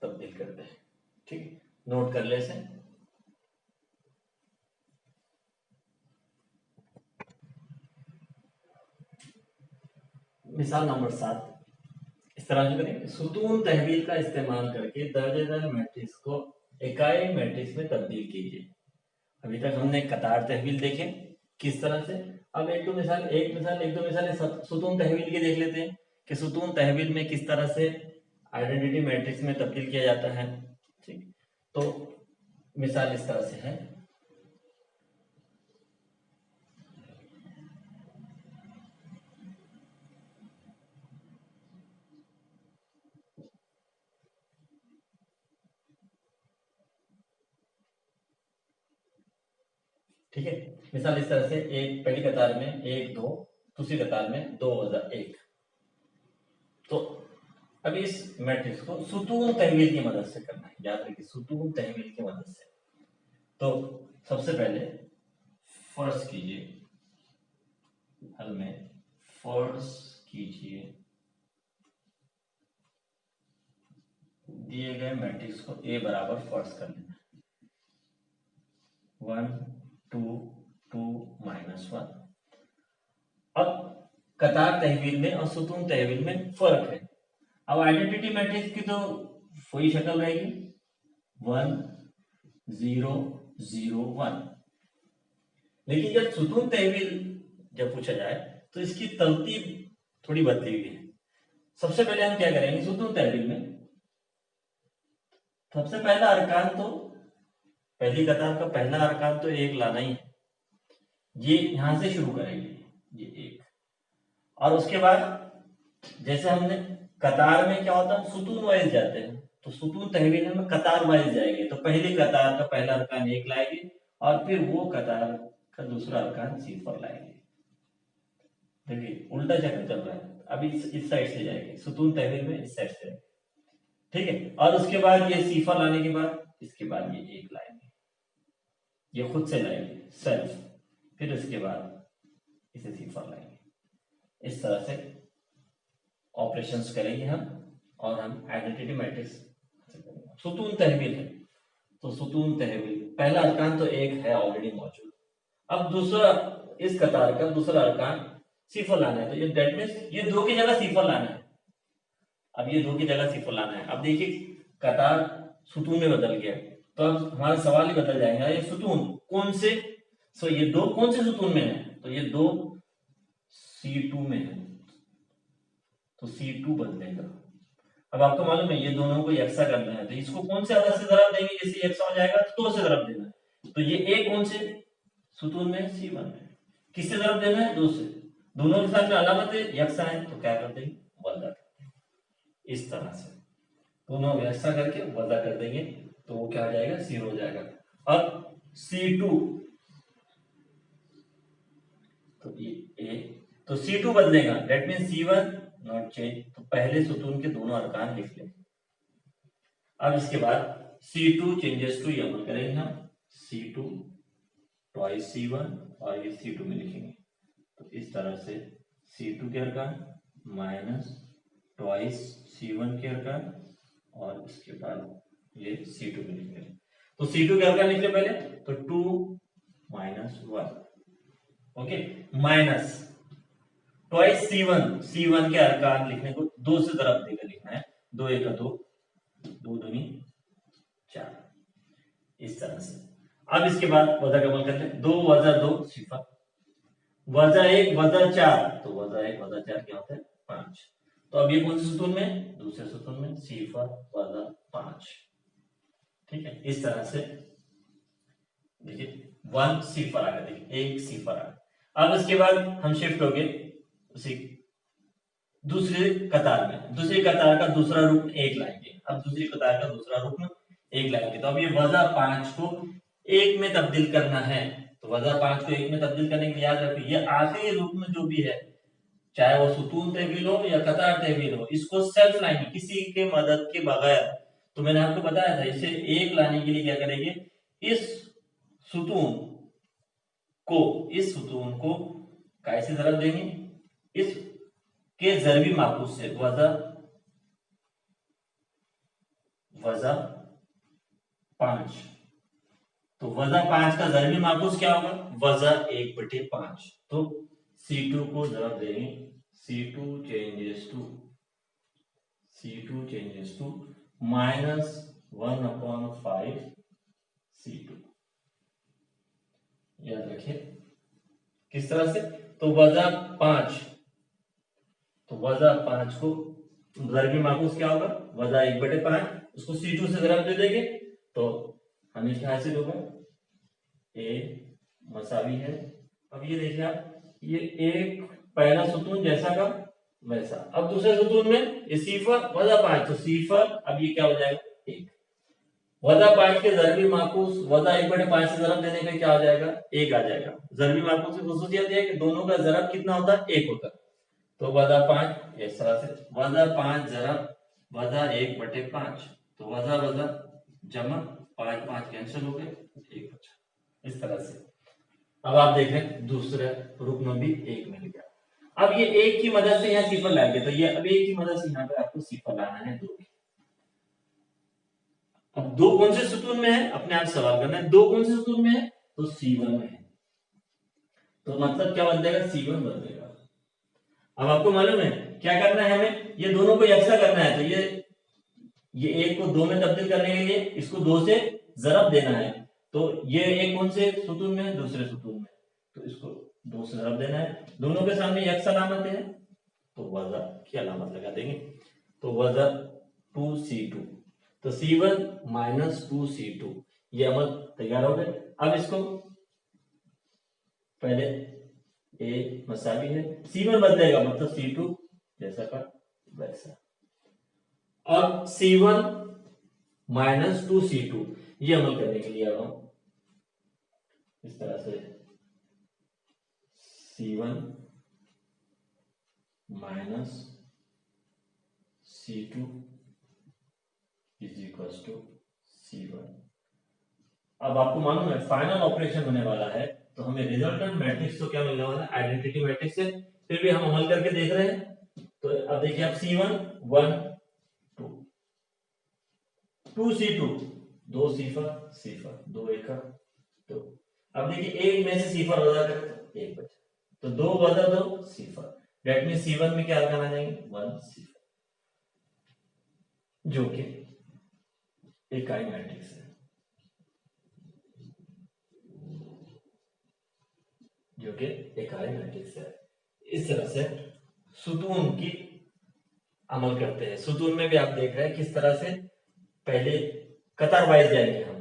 तब्दील करते हैं, ठीक, नोट कर ले से। मिसाल नंबर 7 इस तरह से करेंगे, सुतून तहवील का इस्तेमाल करके दर्जेदार मैट्रिक्स को इकाई मैट्रिक्स में तब्दील कीजिए। अभी तक हमने कतार तहवील देखे किस तरह से, अब एक दो मिसाल सुतून तहवील की देख लेते हैं कि सुतून तहवील में किस तरह से आइडेंटिटी मैट्रिक्स में तब्दील किया जाता है, ठीक। तो मिसाल इस तरह से है, ठीक है। मिसाल इस तरह से एक पहली कतार में 1 2, दूसरी कतार में 2 वजा 1। तो अब इस मैट्रिक्स को सुतून तहवील की मदद से करना है, याद रखिए सुतून तहवील की मदद से। तो सबसे पहले फर्ज कीजिए, हल में फर्ज कीजिए दिए गए मैट्रिक्स को A बराबर फर्ज कर लेना, 1 2 2 माइनस 1। अब कतार तहवील में और सुतून तहवील में फर्क है। अब आइडेंटिटी मैट्रिक्स की तो वही शक्ल रहेगी 1 0 0 1, लेकिन जब सुतून तहवील जब पूछा जाए तो इसकी तरतीब थोड़ी बदली हुई है। सबसे पहले हम क्या करेंगे, सुतून तहवील में सबसे पहला अरकान तो पहली कतार का पहला अरकान तो 1 लाना ही है, ये यहां से शुरू करेंगे ये 1, और उसके बाद जैसे हमने कतार में क्या होता है सुतून वाइज जाते हैं, तो सुतून तहवील में कतार वाइज जाएंगे, तो पहली कतार का पहला अरकान 1 लाएंगे और फिर वो कतार का दूसरा अरकान सिफर लाएंगे। देखिए उल्टा चक्कर चल रहा है, अभी इस साइड से जाएंगे सुतून तहवील में, इस साइड से, ठीक है। और उसके बाद ये सिफर लाने के बाद इसके बाद ये 1 लाएंगे, ये खुद से लाएंगे सेल्फ, फिर उसके बाद इसे C4 लाएंगे। इस तरह से ऑपरेशंस करेंगे हम और हम आइडेंटिटी मैट्रिक्स सुतून तहवील है। तो सुतून तहवील पहला अरकान तो एक है ऑलरेडी मौजूद, अब दूसरा इस कतार का दूसरा अरकान C4 लाना है, तो ये दैट मींस ये 2 की जगह C4 लाना है। अब ये 2 की जगह C4 लाना है। अब देखिए कतार सुतून में बदल गया, तो अब हमारा सवाल ही बदल जाएगा, ये सुतून कौन से, सो ये 2 कौन से सुतून में है, तो ये 2 C2 में है, तो C2 बदलेगा। अब आपको मालूम है ये दोनों को यकसा करना है, तो इसको कौन से अदद से ज़रब देंगे, जैसे यकसा हो जाएगा तो 2 से ज़रब देना है। तो ये A कौन से सुतून में, C1 में, किससे ज़रब देना है, 2 से। दोनों के साथ में अलामत यकसा है, तो क्या कर देंगे, वज़ा कर देंगे। इस तरह से दोनों यकसा करके वज़ा कर देंगे, तो वो क्या हो जाएगा, 0 हो जाएगा। अब C2, तो ये A, तो C2 बदलेगा, that mean C1 not change, तो पहले सुतून के दोनों अरकान लिख लें। अब इसके बाद C2 चेंजेस टू ये अमल करेंगे हम, C2 ट्वाइस C1 और ये C2 में लिखेंगे, तो इस तरह से C2 के अरकान माइनस ट्वाइस C1 के अरकान और इसके बाद ये C2 में लिखेंगे। तो C2 के अरकान लिख ले पहले, तो 2 minus 1, okay, minus twice C1 के अरकान लिखने को 2 से ज़रब देकर लिखना है, 2 एक 2, 2 दूनी 4, इस तरह से। अब इसके बाद वज़ा का अमल कर ले, 2 वज़ा 2 0, वज़ा 1 वज़ा 4, तो वज़ा 1 वज़ा 4 क्या होता है, 5। तो अब ये कौन से सुतून में, दूसरे सुतून में, 0 वज़ा 5, ठीक है। इस तरह से देखिए 1 0 आ गया, देखिए 1 0 आ गया। अब इसके बाद हम शिफ्ट हो गए उसी दूसरे कतार में, दूसरी कतार का दूसरा रुकन 1 लाएंगे। अब दूसरी कतार का दूसरा रुकन 1 लाएंगे, तो अब ये वज़ा 5 को 1 में तब्दील करना है, तो वज़ा 5 को 1 में तब्दील करने के लिए याद रखिए ये आखिरी रुकन जो भी है, चाहे वो सुतून तहवील हो या कतार तहवील हो, इसको सेल्फ लाएंगे किसी के मदद के बगैर। तो मैंने आपको बताया था इसे 1 लाने के लिए क्या करेंगे, इस सुतून को कैसे ज़रब देंगे, इस के ज़रबी माकूस से, वज़ा 5, तो वज़ा 5 का ज़रबी माकूस क्या होगा, वज़ा 1/5, तो C2 को ज़रब देंगे, C2 changes to minus 1/5 C2, याद रखिए किस तरह से, तो वज़ा 5, तो वज़ा 5 को ज़रबी माकूस क्या होगा, वज़ा 1/5, उसको C2 से ज़रब दे देंगे, तो हमें क्या हासिल होगा, A मसावी है। अब ये देखिए आप, ये एक पहला सुतून जैसा का वैसा, अब दूसरे सुतून में ये सिफर वज़ा 5, तो सिफर अब ये क्या हो जाएगा, 1, वज़ा 5 के ज़रबी माकूस वज़ा 1/5 से ज़रब देने पे क्या हो जाएगा, 1 आ जाएगा। ज़रबी माकूस की खुसूसियत है कि दोनों का ज़रब कितना होता है, 1 होता है, तो वज़ा 5 इस तरह से, वज़ा 5 ज़रब वज़ा 1/5, तो वज़ा वज़ा जमा 5 5 कैंसिल हो गए, 1 बचा, इस तरह से। अब आप देखें दूसरे रुकन भी 1 मिल गया। अब ये 1 की मदद से यहाँ सिफर लाएंगे, तो ये अब 1 की मदद से यहाँ पे आपको सिफर लाना है 2 की। अब 2 कौन से सुतून में है, अपने आप सवाल करना है, 2 कौन से सुतून में है, तो C1 में है, तो मतलब क्या बन जाएगा, C1 बन जाएगा। अब आपको मालूम है क्या करना है, हमें ये दोनों को यकसा करना है, तो ये 1 को 2 में तब्दील करने के लिए इसको 2 से ज़रब देना है, तो ये 1 कौन से सुतून में है, दूसरे सुतून में, तो इसको 2 से ज़रब देना है, दोनों के सामने यकसा अलामत है, तो वज़ा की अलामत लगा देंगे, तो वज़ा 2C2, तो C1 माइनस 2C2, ये अमल तैयार हो गए। अब इसको पहले A मसावी है, C1 बदलेगा मतलब C2 जैसा का वैसा। अब C1 माइनस 2C2, ये अमल करने के लिए अब हम इस तरह से C1 minus C2 is equal to C1, अब आपको मालूम है फाइनल ऑपरेशन होने वाला है, तो हमें रिजल्टेंट मैट्रिक्स तो क्या मिलने वाला है, आइडेंटिटी मैट्रिक्स है। फिर भी हम अमल करके देख रहे हैं। तो अब देखिए आप C1 1 2 2C2 2 सिफर 2 एक तो अब देखिए एक में से सिफर वजा करें तो एक बचा, तो 2 वजा 2 सिफर, दैट मीन C1 में क्या लगाना जाएंगे 1 सिफर, जो कि इकाई मैट्रिक्स है, जो कि इकाई मैट्रिक्स है। इस तरह से सुतून की अमल करते हैं। सुतून में भी आप देख रहे हैं किस तरह से पहले कतार वाइज जाएंगे हम,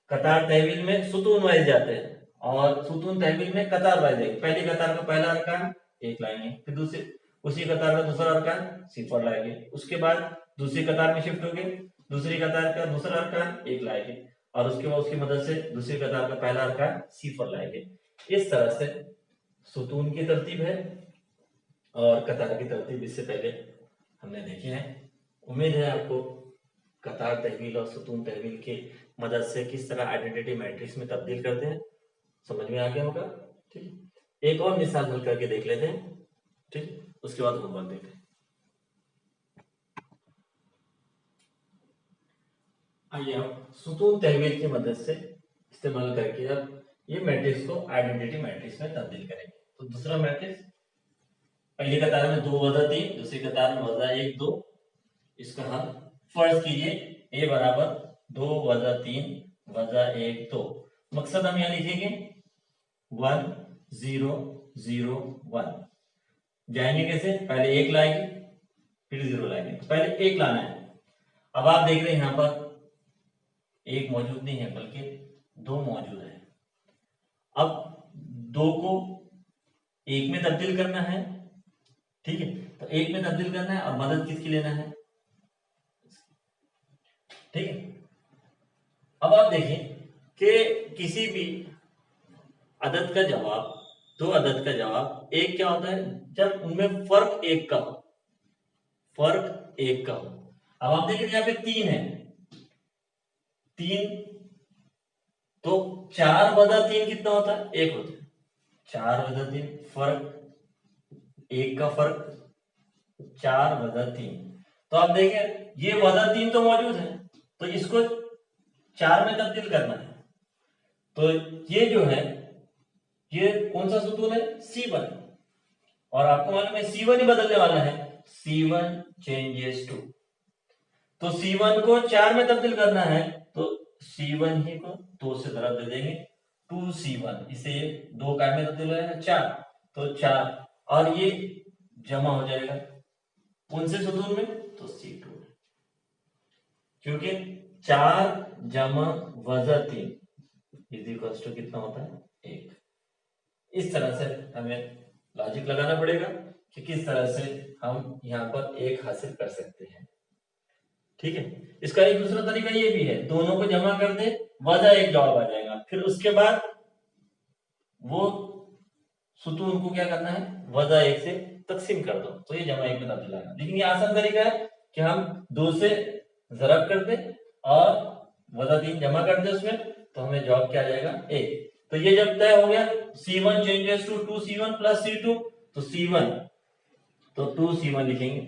कतार तहवील में सुतून वाइज जाते हैं और सुतून तहवील में कतार वाइज जाएंगे। पहली कतार का पहला अरकान एक लाएंगे, फिर दूसरे उसी कतार का दूसरा अरकान सिफर लाएंगे, उसके बाद दूसरी कतार में शिफ्ट होंगे, दूसरी कतार का दूसरा अरकान एक लाएंगे और उसके बाद उसकी मदद से दूसरी कतार का पहला अरकान सिफर लाएंगे। इस तरह से सुतून की तरतीब है और कतार की तरतीब इससे पहले हमने देखे हैं। उम्मीद है आपको कतार तहवील और सुतून तहवील की मदद से किस तरह आइडेंटिटी मैट्रिक्स में तब्दील करते हैं समझ में आ गया होगा। ठीक, एक और मिसाल हल करके देख लेते हैं, ठीक, उसके बाद होमवर्क देखते हैं। आइए अब सुतून तहवील की मदद से इस्तेमाल करके अब ये मैट्रिक्स को आइडेंटिटी मैट्रिक्स में तब्दील करेंगे। तो दूसरा मैट्रिक्स, पहली कतार में 2 वजा 3, दूसरी कतार में वजा 1 2, इसका हल फर्ज कीजिए a बराबर 2 वजा 3 वजा 1 2। मकसद हम यहां लिखेंगे 1 0 0 1। जाएंगे कैसे, पहले 1 लाएंगे फिर 0 लाएंगे, तो पहले 1 लाना है। अब आप देख रहे हैं यहां पर 1 मौजूद नहीं है बल्कि 2 मौजूद है। अब 2 को 1 में तब्दील करना है, ठीक है, तो 1 में तब्दील करना है और मदद किसकी लेना है, ठीक है। अब आप देखें कि किसी भी अदद का जवाब, दो अदद का जवाब एक क्या होता है, जब उनमें फर्क एक का हो, फर्क एक का हो। अब आप देखें यहाँ पे 3 है, 3 तो 4 वजा 3 कितना होता है, 1 होता है। 4 वजा 3 फर्क एक का फर्क 4 वजा 3। तो आप देखें ये वजा 3 तो मौजूद है, तो इसको 4 में तब्दील करना है। तो ये जो है ये कौन सा सुतून है, C1, और आपको मालूम है C1 ही बदलने वाला है, C1 चेंजेस टू। तो C1 को 4 में तब्दील करना है, तो C1 ही को 2 से तरफ दे देंगे, 2C1, इसे 2 का में तब्दील हो जाएगा 4, तो 4 और ये जमा हो जाएगा कौन से सुतून में, तो C2 में, क्योंकि 4 जमा वजा 3 इज इक्वल टू कितना होता है 1। इस तरह से हमें लॉजिक लगाना पड़ेगा कि किस तरह से हम यहाँ पर 1 हासिल कर सकते हैं, ठीक है। इसका एक दूसरा तरीका ये भी है, दोनों को जमा कर दे वजा 1 जवाब आ जाएगा, फिर उसके बाद वो सुतून को क्या करना है, वजा 1 से तकसीम कर दो, तो ये जमा 1 में तब्दील आएगा। लेकिन ये आसान तरीका है कि हम 2 से जरब कर दे और वजा 3 जमा कर दे उसमें, तो हमें जवाब क्या आ जाएगा 1। तो ये जब तय हो गया C1 changes to 2C1 plus C2, तो C1 तो 2C1 लिखेंगे,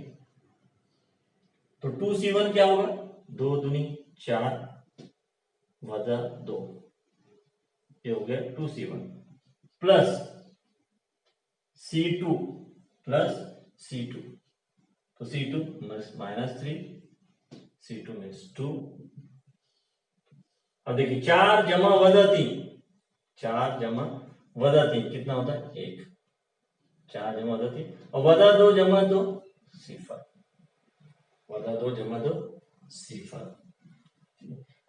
तो 2C1 क्या होगा, 2 दूनी 4 वजा 2, ये हो गया 2C1 plus C2 plus C2, तो C2 माइनस 3, C2 मीन्स 2। अब देखिए 4 जमा वजा 3, 4 जमा वजा 3 कितना होता है 1, 4 जमा वजा 3 और वजा 2 जमा 2 सिफर, वजा 2 जमा 2 सिफर।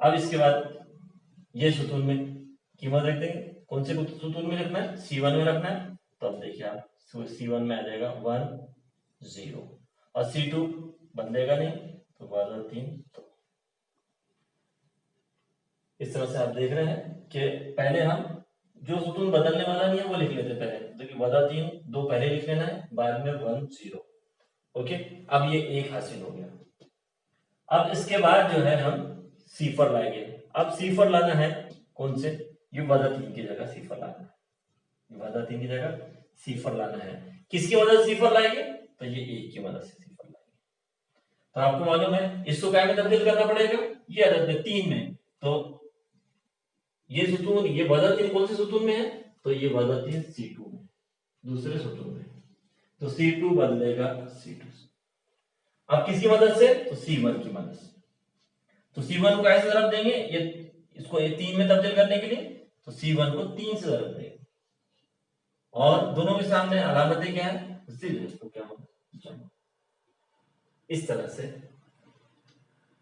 अब इसके बाद ये सुतून में कीमत रख देंगे, कौन से सुतून में रखना है, C1 में रखना है, तो अब देखिए आप C1 में आ जाएगा 1 0 और C2 बदलेगा नहीं, तो वजा 3। तो इस तरह से आप देख रहे हैं कि पहले हम जो सुतून बदलने वाला नहीं है वो लिख लेते पहले, देखिए वजा 3 2 पहले लिख लेना है, बाद में 1 0, ओके। अब ये 1 हासिल हो गया। अब इसके बाद जो है हम सिफर लाएंगे। अब C4 लाना है कौन से, ये वजह 3 की जगह C4 लाना है, ये वजह 3 की जगह C4 लाना है। किसकी मदद से C4 लाएंगे, तो ये 1 की मदद से C4 लाएंगे। तो आपको मालूम है इसको क्या में तब्दील करना पड़ेगा, ये अदद में 3 में, तो ये सुतून, ये वजह 3 कौन से सुतून में है, तो ये वजह 3 C2 में, दूसरे सुतून में, तो C2 बदलेगा C2 से। अब किसकी मदद से, तो C1 की मदद से। तो C1 को कैसे जरब देंगे, ये इसको ये 3 में तब्दील करने के लिए, तो C1 को 3 से जरब देंगे, और दोनों के सामने अलामतें क्या है, तो क्या होगा, इस तरह से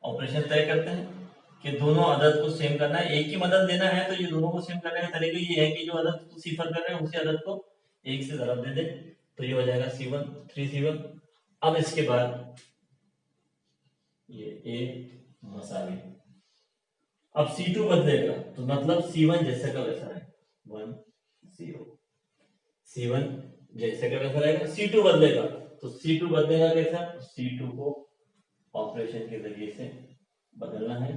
ऑपरेशन तय करते हैं कि दोनों अदद को सेम करना है, एक की मदद देना है, तो ये दोनों को सेम करने का तरीका ये है कि जो अदद को सिफर कर रहे हैं उसी अदद को 1 से जरब दे दे, तो ये हो जाएगा C1 3C1। अब इसके बाद ये A मसावी, अब C2 बदलेगा, तो मतलब C1 जैसे का वैसा है 1 0, C1 जैसे का वैसा रहेगा। C2 बदलेगा, तो C2 बदलेगा कैसा, C2 को ऑपरेशन के जरिए से बदलना है।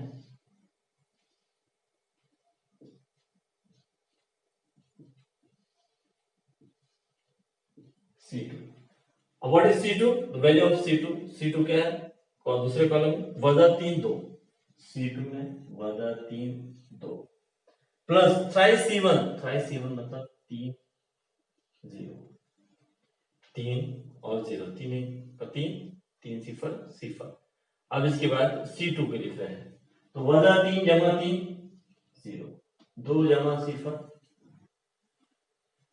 C2, what is C2, the value of C2, C2 क्या है, और दूसरे कॉलम वजह 3 2, C2 में वजह 3 2 प्लस थ्राइस C1 मतलब 3 0, 3 और 0, 3 0। अब इसके बाद C2 के लिख रहे हैं, तो वजह 3 जमा 3 0, 2 जमा 0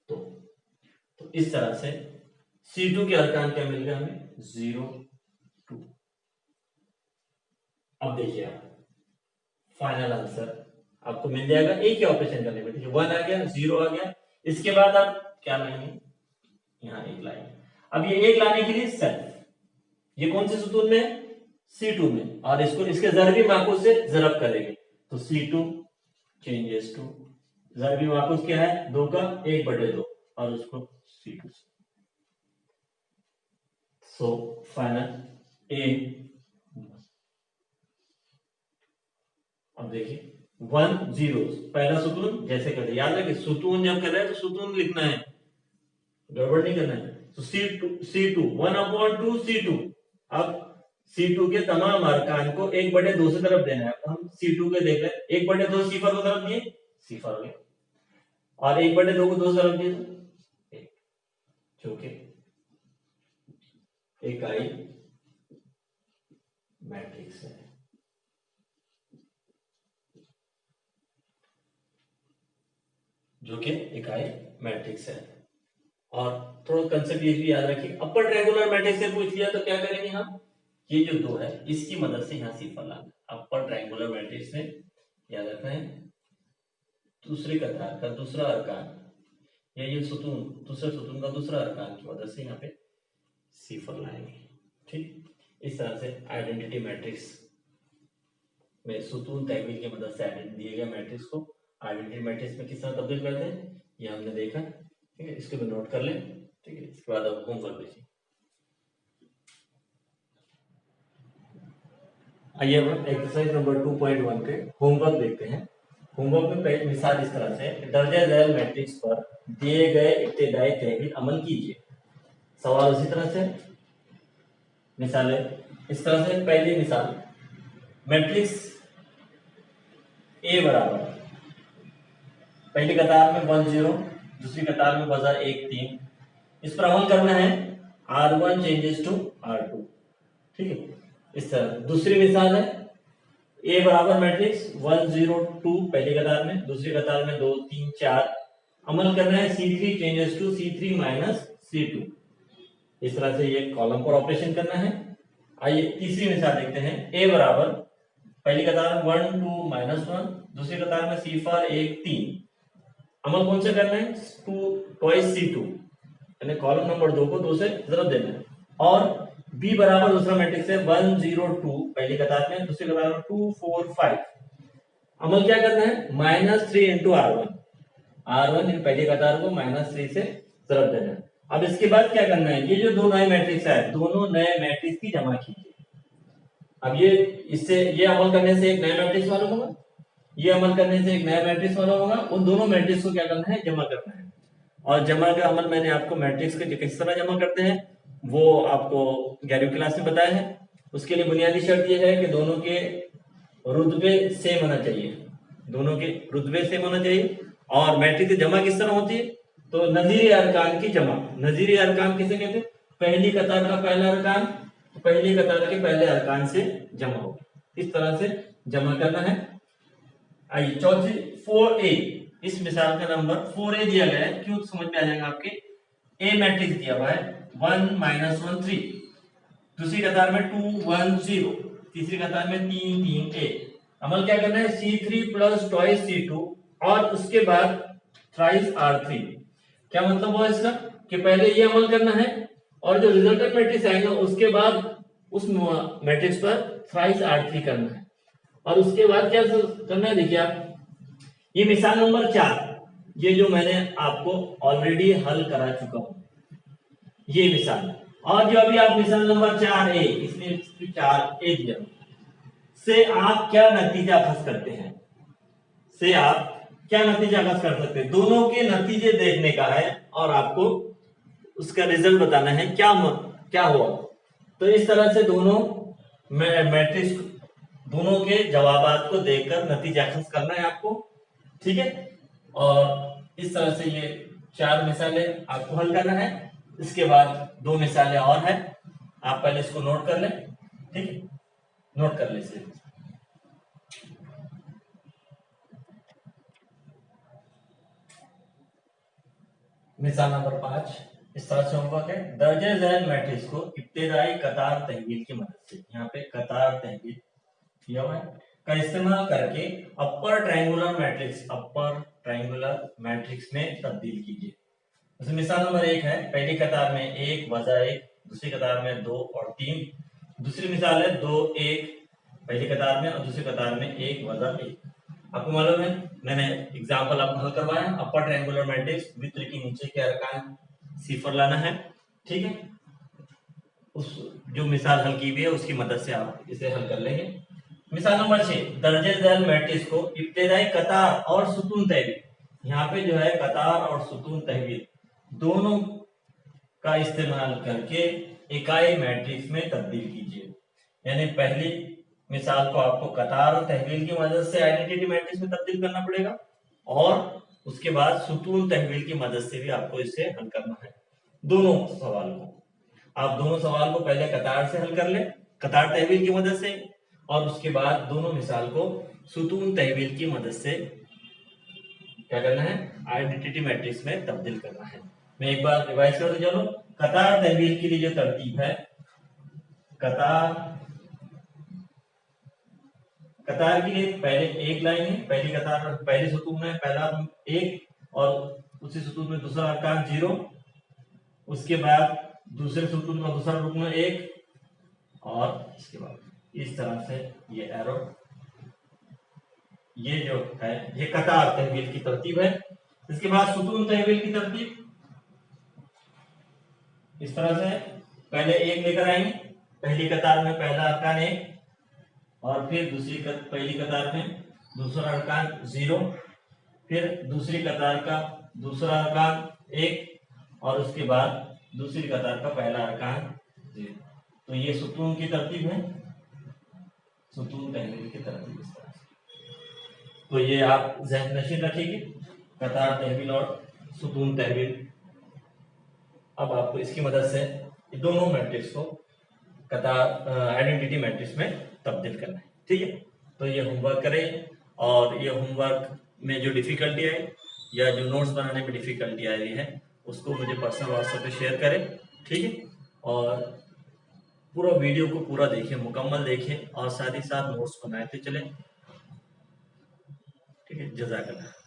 तो इस तरह से C2 के अरकान क्या मिल गया हमें, 0 2। अब देखिए आप फाइनल आंसर आपको मिल जाएगा एक ही ऑपरेशन करने में, ठीक है, 1 आ गया 0 आ गया। इसके बाद आप क्या लाएंगे, यहाँ 1 लाएंगे। अब ये 1 लाने के लिए सेल्फ, ये कौन से सुतून में है, C2 में, और इसको इसके ज़रबी माकूस से ज़रब करेंगे, तो C2 चेंजेस टू ज़रबी माकूस क्या है 2 का 1/2 और उसको C2 से। सो फाइनल A, अब देखिए 1 0 पहला सुतून जैसे करते, याद रखिए सुतून जब कर रहे हैं तो सुतून लिखना है, गड़बड़ नहीं करना है। तो C2 1/2 C2, अब C2 के तमाम अरकान को 1/2 से तरफ देना है। हम C2 के देख रहे हैं 1/2 C4 को तरफ दिए, C4 हो गया, और 1/2 को 2 तरफ दिए तो 1, जो कि इकाई मैट्रिक्स है। जो कि इकाई मैट्रिक्स है। और थोड़ा कंसेप्ट ये भी याद रखिए, अपर ट्रायंगुलर मैट्रिक्स से पूछ लिया तो क्या करेंगे हम, ये जो 2 है इसकी मदद से यहाँ सिफर लाना। अपर ट्रायंगुलर मैट्रिक्स में याद रखना है दूसरी कतार का दूसरा अरकान या ये सुतून दूसरे सुतून का दूसरा अरकान की मदद से यहाँ पे सिफर लाएंगे। ठीक, इस तरह से आइडेंटिटी मैट्रिक्स में सुतून तहवील की मदद से दिए गए मैट्रिक्स को आइडेंटिटी मैट्रिक्स में किस तरह तब्दील करते हैं ये हमने देखा। ठीक है, इसको भी नोट कर लें। ठीक है, इसके बाद अब होमवर्क देखिए। आइए अब एक्सरसाइज नंबर 2.1 के होमवर्क देखते हैं। होमवर्क में पहली मिसाल इस तरह से, दर्जा ज़ैल मैट्रिक्स पर दिए गए इब्तिदाई तहवील अमल कीजिए। सवाल उसी तरह से, मिसालें इस तरह से। पहली मिसाल, मैट्रिक्स ए बराबर पहली कतार में 1 0, दूसरी कतार में वजह 1 3, इस पर अमल करना है R1 चेंजेस टू R2। ठीक है, इस तरह। दूसरी मिसाल है ए बराबर मैट्रिक्स 1 0 2 पहली कतार में, दूसरी कतार में 2 3 4, अमल करना है C3 changes to C3 minus C2। इस तरह से ये कॉलम पर ऑपरेशन करना है। आइए तीसरी मिसाल देखते हैं। ए बराबर पहली कतार में 1 2 -1, दूसरी कतार में C4 1 3, अमल कौन से करना है 2 ट्वाइस C2, यानी कॉलम नंबर 2 को 2 से जरब देना है। और बी बराबर दूसरा मैट्रिक्स है 1 0 2 पहली कतार में, दूसरी कतार में 2 4 5, अमल क्या करना है -3 इंटू R1 इन पहली कतार को -3 से जरब देना है। अब इसके बाद क्या करना है, ये जो दो नए मैट्रिक्स है दोनों नए मैट्रिक्स की जमा कीजिए। अब ये इससे ये अमल करने से एक नया मैट्रिक्स मालूम होगा, ये अमल करने से एक नया मैट्रिक्स बना होगा, उन दोनों मैट्रिक्स को क्या करना है, जमा करना है। और जमा का अमल मैंने आपको मैट्रिक्स के किस तरह जमा करते हैं वो आपको 11वीं क्लास में बताया है। उसके लिए बुनियादी शर्त ये है कि दोनों के रुतबे सेम होना चाहिए, दोनों के रुतबे सेम होना चाहिए। और मैट्रिक्स की जमा किस तरह होती है, तो नजीरी अरकान की जमा। नजीरी अरकान किसे कहते हैं, पहली कतार का पहला अरकान पहली कतार के पहले अरकान से जमा हो, इस तरह से जमा करना है। आइए चौथी 4a, इस मिसाल का नंबर 4a दिया गया है, क्यों समझ में आ जाएगा आपके। ए मैट्रिक्स दिया हुआ है 1 -1 3, दूसरी कतार में 2 1 0, तीसरी कतार में 3 3 a। अमल क्या करना है, C3 प्लस ट्वाइस C2 और उसके बाद थ्राइस R3। क्या मतलब हुआ इसका, कि पहले ये अमल करना है और जो रिजल्टेंट मैट्रिक्स आएगा उसके बाद उस मैट्रिक्स पर थ्राइस R3 करना है। और उसके बाद क्या करना है, देखिए आप ये मिसाल नंबर 4, ये जो मैंने आपको ऑलरेडी हल करा चुका हूं ये मिसाल। और जो अभी आप मिसाल नंबर 4a, इसलिए 4a दिया से आप क्या नतीजा खस करते हैं, से आप क्या नतीजा खस कर सकते हैं, दोनों के नतीजे देखने का है और आपको उसका रिजल्ट बताना है क्या हुआ। तो इस तरह से दोनों मैट्रिक्स दोनों के जवाबात को देखकर नतीजा खस करना है आपको, ठीक है। और इस तरह से ये 4 मिसालें आपको हल करना है। इसके बाद 2 मिसालें और हैं, आप पहले इसको नोट कर लें, ठीक है, नोट कर लें इसे। मिसाल नंबर 5 इस तरह से होमवर्क है, दर्जे झैल मैट्रिक्स को इब्तिदाई कतार तहवील की मदद से, यहाँ पे कतार तहवील किया हुआ है, का इस्तेमाल करके अपर ट्रायंगुलर मैट्रिक्स में तब्दील कीजिए। जैसे मिसाल नंबर 1 है, पहली कतार में 1 + 1, दूसरी कतार में 2 और 3। दूसरी मिसाल है 2 1, पहली कतार में और दूसरी कतार में 1 + 1। आपको मालूम है मैंने एग्जांपल आपको हल करवाया, अपर ट्रायंगुलर मैट्रिक्स वृत्त के नीचे के अरकान सिफर लाना है, ठीक है। उस जो मिसाल हल की हुई है उसकी मदद से आप इसे हल कर लेंगे। मिसाल नंबर 6, दर्जे झैल मैट्रिक्स को इब्तिदाई कतार और सुतून तहवील, यहाँ पे जो है कतार और सुतून तहवील दोनों का इस्तेमाल करके इकाई मैट्रिक्स में तब्दील कीजिए। यानी पहली मिसाल को आपको कतार और तहवील की मदद से आइडेंटिटी मैट्रिक्स में तब्दील करना पड़ेगा और उसके बाद सुतून तहवील की मदद से भी आपको इसे हल करना है। दोनों सवाल को पहले कतार से हल कर ले, कतार तहवील की मदद से, और उसके बाद दोनों मिसाल को सुतून तहवील की मदद से क्या करना है, आइडेंटिटी मैट्रिक्स में तब्दील करना है। मैं एक बार रिवाइज कर दूं, चलो। कतार तहवील के लिए जो तरतीब है, कतार के लिए पहले एक लाइन है, पहली कतार पहले सुतून में पहला 1 और उसी सुतून में दूसरा अरकान 0, उसके बाद दूसरे सुतून में दूसरा रुकन 1 और इसके बाद इस तरह से ये एरो, ये जो है ये कतार तहवील की तरतीब है। इसके बाद सुतून तहवील की तरतीब इस तरह से है, पहले 1 लेकर आएंगे, पहली कतार में पहला अरकान 1 और फिर पहली कतार में दूसरा अरकान 0, फिर दूसरी कतार का दूसरा अरकान 1 और उसके बाद दूसरी कतार का पहला अरकान 0। तो ये सुतून की तरतीब है, सुतून तहवील की तरतीब इस तरह से। तो ये आप ज़हन नशीन रखिए, कतार तहवील और सुतून तहवील। अब आपको इसकी मदद से दोनों मैट्रिक्स को कतार आइडेंटिटी मैट्रिक्स में तब्दील करना है, ठीक है। तो ये होमवर्क करें और ये होमवर्क में जो डिफिकल्टी आई या जो नोट्स बनाने में डिफिकल्टी आ रही है उसको मुझे पर्सनल व्हाट्सएप पे शेयर करें, ठीक है। और पूरा वीडियो को पूरा देखिए, मुकम्मल देखिए और साथ ही साथ नोट्स बनाते चलें, ठीक है। जज़ाकल्लाह।